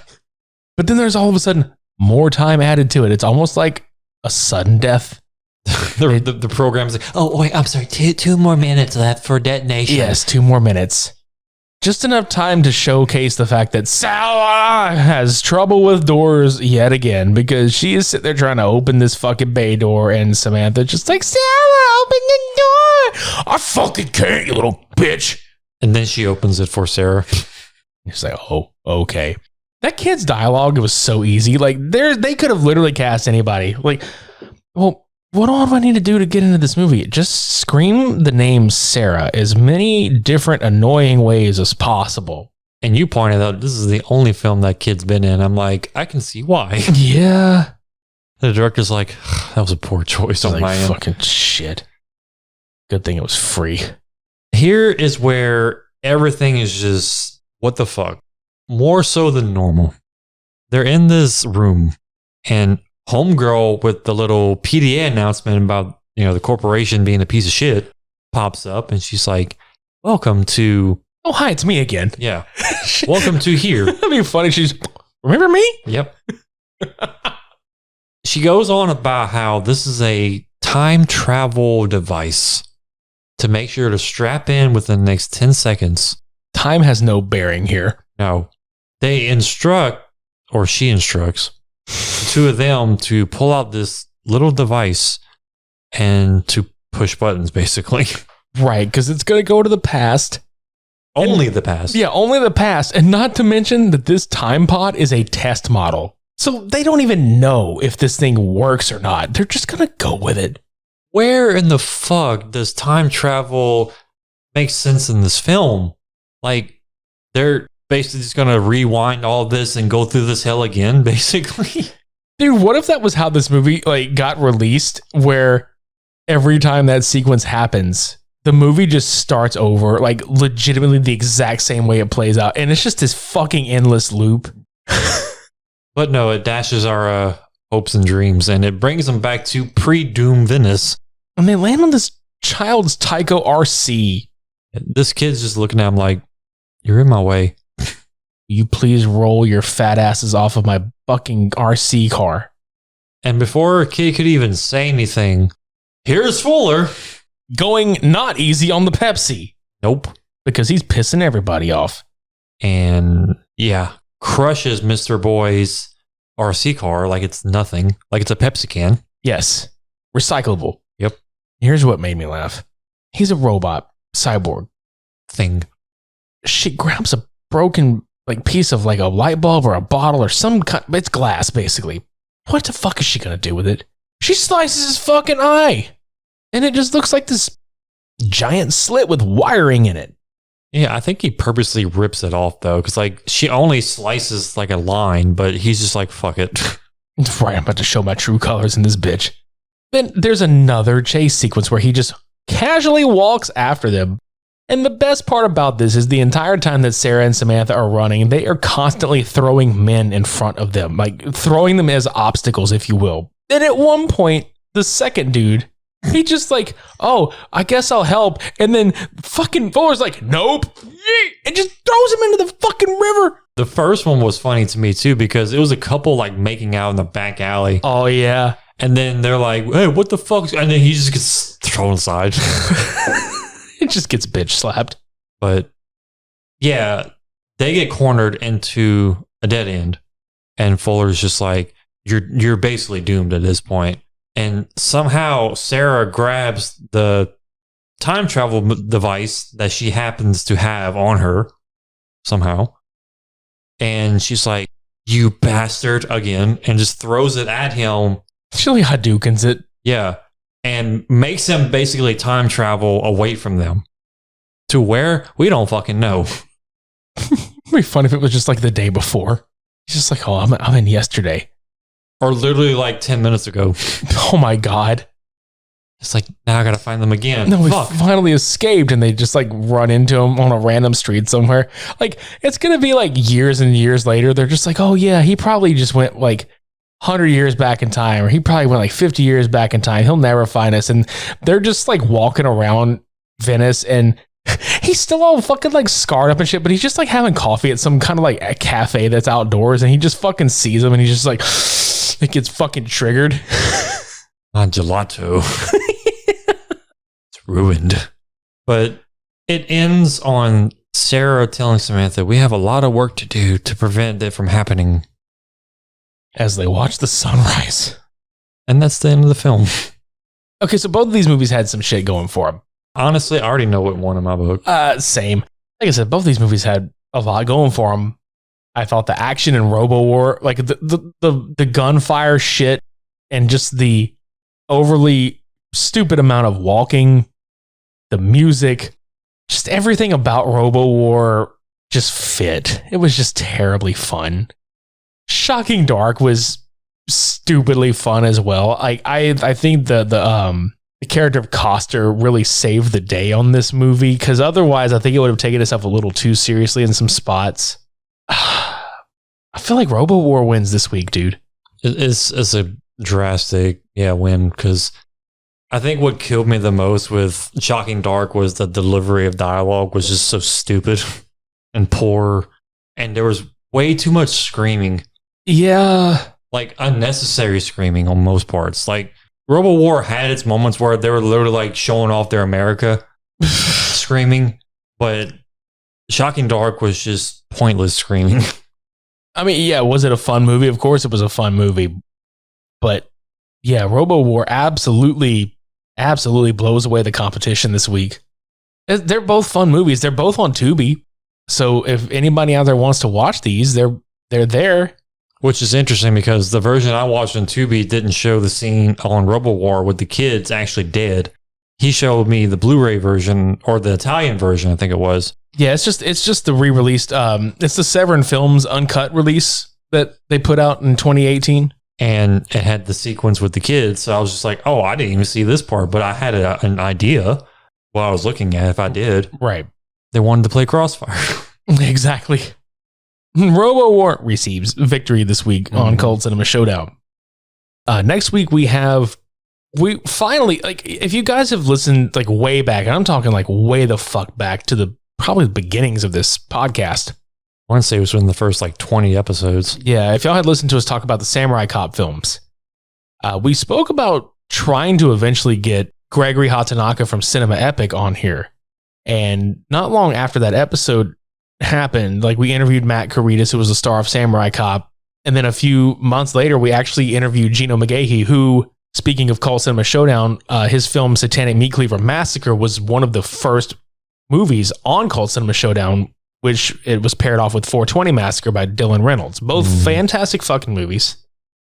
Speaker 1: But then there's all of a sudden more time added to it. It's almost like a sudden death.
Speaker 2: the program's like, oh, wait, I'm sorry, two more minutes left for detonation.
Speaker 1: Yes, 2 more minutes. Just enough time to showcase the fact that Sarah has trouble with doors yet again, because she is sitting there trying to open this fucking bay door, and Samantha just like, Sarah, open the door. I fucking can't, you little bitch.
Speaker 2: And then she opens it for Sarah.
Speaker 1: She's like, oh, okay. That kid's dialogue was so easy. Like, they could have literally cast anybody. Like, well, what all do I need to do to get into this movie? Just scream the name Sarah as many different annoying ways as possible.
Speaker 2: And you pointed out this is the only film that kid's been in. I'm like, I can see why.
Speaker 1: Yeah.
Speaker 2: The director's like, that was a poor choice on my end.
Speaker 1: Fucking shit. Good thing it was free.
Speaker 2: Here is where everything is just, what the fuck? More so than normal. They're in this room, and homegirl with the little PDA announcement about, the corporation being a piece of shit pops up, and she's like, welcome to...
Speaker 1: Oh, hi, it's me again.
Speaker 2: Yeah. Welcome to here.
Speaker 1: That'd be funny. She's, remember me?
Speaker 2: Yep. She goes on about how this is a time travel device to make sure to strap in within the next 10 seconds.
Speaker 1: Time has no bearing here.
Speaker 2: No. They instruct, or she instructs, the 2 of them to pull out this little device and to push buttons, basically.
Speaker 1: Right, because it's going to go to the past.
Speaker 2: Only the past.
Speaker 1: Yeah, only the past. And not to mention that this time pod is a test model. So they don't even know if this thing works or not. They're just going to go with it.
Speaker 2: Where in the fuck does time travel make sense in this film? Like, they're basically just going to rewind all this and go through this hell again, basically.
Speaker 1: Dude, what if that was how this movie got released, where every time that sequence happens, the movie just starts over, legitimately the exact same way it plays out, and it's just this fucking endless loop.
Speaker 2: But no, it dashes our hopes and dreams, and it brings them back to pre-Doom Venice.
Speaker 1: And they land on this child's Tyco RC.
Speaker 2: This kid's just looking at him like, you're in my way.
Speaker 1: You please roll your fat asses off of my fucking RC car.
Speaker 2: And before a kid could even say anything, here's Fuller.
Speaker 1: Going not easy on the Pepsi.
Speaker 2: Nope.
Speaker 1: Because he's pissing everybody off.
Speaker 2: And yeah, crushes Mr. Boy's RC car like it's nothing. Like it's a Pepsi can.
Speaker 1: Yes. Recyclable.
Speaker 2: Yep.
Speaker 1: Here's what made me laugh. He's a robot, cyborg
Speaker 2: thing.
Speaker 1: She grabs a broken piece of a light bulb or a bottle or some kind. It's glass, basically. What the fuck is she gonna do with it? She slices his fucking eye. And it just looks like this giant slit with wiring in it.
Speaker 2: Yeah, I think he purposely rips it off, though, because she only slices a line, but he's just like, fuck it.
Speaker 1: Right, I'm about to show my true colors in this bitch. Then there's another chase sequence where he just casually walks after them. And the best part about this is the entire time that Sarah and Samantha are running, they are constantly throwing men in front of them, throwing them as obstacles, if you will. And at one point, the second dude He just like, oh, I guess I'll help. And then fucking Fuller's like, nope. And just throws him into the fucking river.
Speaker 2: The first one was funny to me too, because it was a couple like making out in the back alley.
Speaker 1: Oh, yeah.
Speaker 2: And then they're like, hey, what the fuck? And then he just gets thrown aside.
Speaker 1: It just gets bitch slapped.
Speaker 2: But yeah, they get cornered into a dead end. And Fuller's just like, you're basically doomed at this point. And somehow Sarah grabs the time travel device that she happens to have on her somehow. And she's like, you bastard, again, and just throws it at him.
Speaker 1: She like Hadoukens it.
Speaker 2: Yeah. And makes him basically time travel away from them. To where? We don't fucking know.
Speaker 1: It'd be fun if it was just like the day before. He's just like, oh, I'm in yesterday.
Speaker 2: Or literally like 10 minutes ago.
Speaker 1: Oh my God.
Speaker 2: It's like, now I gotta find them again.
Speaker 1: No, we
Speaker 2: Fuck.
Speaker 1: finally escaped and they just like run into him on a random street somewhere. Like, it's going to be like years and years later. They're just like, oh yeah, he probably just went like 100 years back in time, or he probably went like 50 years back in time. He'll never find us. And they're just like walking around Venice and he's still all fucking like scarred up and shit, but he's just like having coffee at some kind of like a cafe that's outdoors and he just fucking sees him and he's just like, it gets fucking triggered.
Speaker 2: On gelato. It's ruined. But it ends on Sarah telling Samantha, we have a lot of work to do to prevent it from happening.
Speaker 1: As they watch the sunrise.
Speaker 2: And that's the end of the film.
Speaker 1: Okay, so both of these movies had some shit going for them.
Speaker 2: Honestly, I already know what won in my book.
Speaker 1: Same. Like I said, both these movies had a lot going for them. I thought the action in Robowar, like the gunfire shit and just the overly stupid amount of walking, the music, just everything about Robowar just fit. It was just terribly fun. Shocking Dark was stupidly fun as well. I think the character of Coster really saved the day on this movie, because otherwise I think it would have taken itself a little too seriously in some spots. I feel like Robowar wins this week, dude.
Speaker 2: It's a drastic win, because I think what killed me the most with Shocking Dark was the delivery of dialogue was just so stupid and poor, and there was way too much screaming.
Speaker 1: Yeah.
Speaker 2: Like unnecessary screaming on most parts. Like RoboWar had its moments where they were literally like showing off their America screaming, but Shocking Dark was just pointless screaming.
Speaker 1: I mean, yeah, was it a fun movie? Of course it was a fun movie. But yeah, Robowar absolutely blows away the competition this week. They're both fun movies. They're both on Tubi. So if anybody out there wants to watch these, they're there.
Speaker 2: Which is interesting because the version I watched on Tubi didn't show the scene on Robowar with the kids actually dead. He showed me the Blu-ray version, or the Italian version, I think it was.
Speaker 1: Yeah, it's just the re-released. It's the Severin Films uncut release that they put out in 2018,
Speaker 2: and it had the sequence with the kids. So I was just like, oh, I didn't even see this part, but I had an idea what I was looking at. If I did,
Speaker 1: right?
Speaker 2: They wanted to play Crossfire.
Speaker 1: Exactly. Robowar receives victory this week on Cult Cinema Showdown. Next week we finally, like, if you guys have listened like way back, and I'm talking like way the fuck back to probably the beginnings of this podcast.
Speaker 2: I want to say it was in the first like 20 episodes.
Speaker 1: Yeah, if y'all had listened to us talk about the Samurai Cop films, we spoke about trying to eventually get Gregory Hatanaka from Cinema Epic on here. And not long after that episode happened, like, we interviewed Matt Caritas, who was the star of Samurai Cop, and then a few months later we actually interviewed Gino McGahee, who, speaking of Cult Cinema Showdown, his film Satanic Meat Cleaver Massacre was one of the first movies on Cult Cinema Showdown, which it was paired off with 420 Massacre by Dylan Reynolds. Both fantastic fucking movies.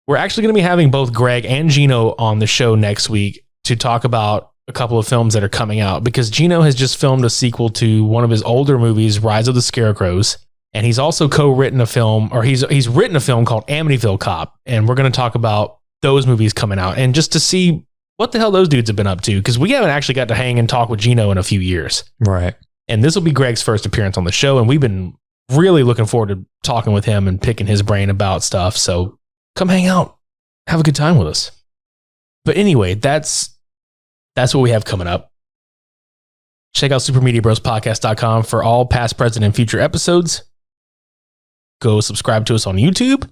Speaker 1: We're actually going to be having both Greg and Gino on the show next week to talk about a couple of films that are coming out, because Gino has just filmed a sequel to one of his older movies, Rise of the Scarecrows, and he's also co-written a film, or he's written a film called Amityville Cop, and we're going to talk about those movies coming out and just to see what the hell those dudes have been up to, because we haven't actually got to hang and talk with Gino in a few years.
Speaker 2: Right.
Speaker 1: And this will be Greg's first appearance on the show, and we've been really looking forward to talking with him and picking his brain about stuff. So come hang out, have a good time with us. But anyway, that's That's what we have coming up. Check out supermediabrospodcast.com for all past, present, and future episodes. Go subscribe to us on YouTube.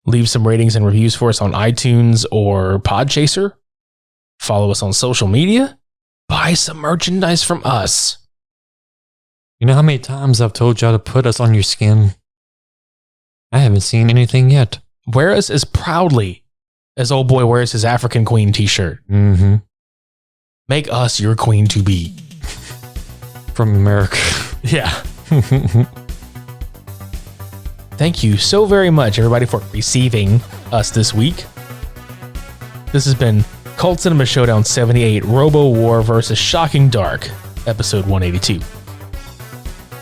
Speaker 1: Leave some ratings and reviews for us on iTunes or Podchaser. Follow us on social media. Buy some merchandise from us.
Speaker 2: You know how many times I've told y'all to put us on your skin? I haven't seen anything yet.
Speaker 1: Wear us as proudly as old boy wears his African Queen t-shirt.
Speaker 2: Mm-hmm.
Speaker 1: Make us your queen to be.
Speaker 2: From America.
Speaker 1: Yeah. Thank you so very much, everybody, for receiving us this week. This has been Cult Cinema Showdown 78, Robowar vs. Shocking Dark, episode 182.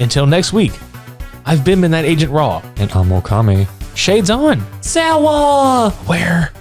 Speaker 1: Until next week, I've been Midnight Agent Raw.
Speaker 2: And I'm Okami.
Speaker 1: Shades on.
Speaker 2: Sawa!
Speaker 1: Where?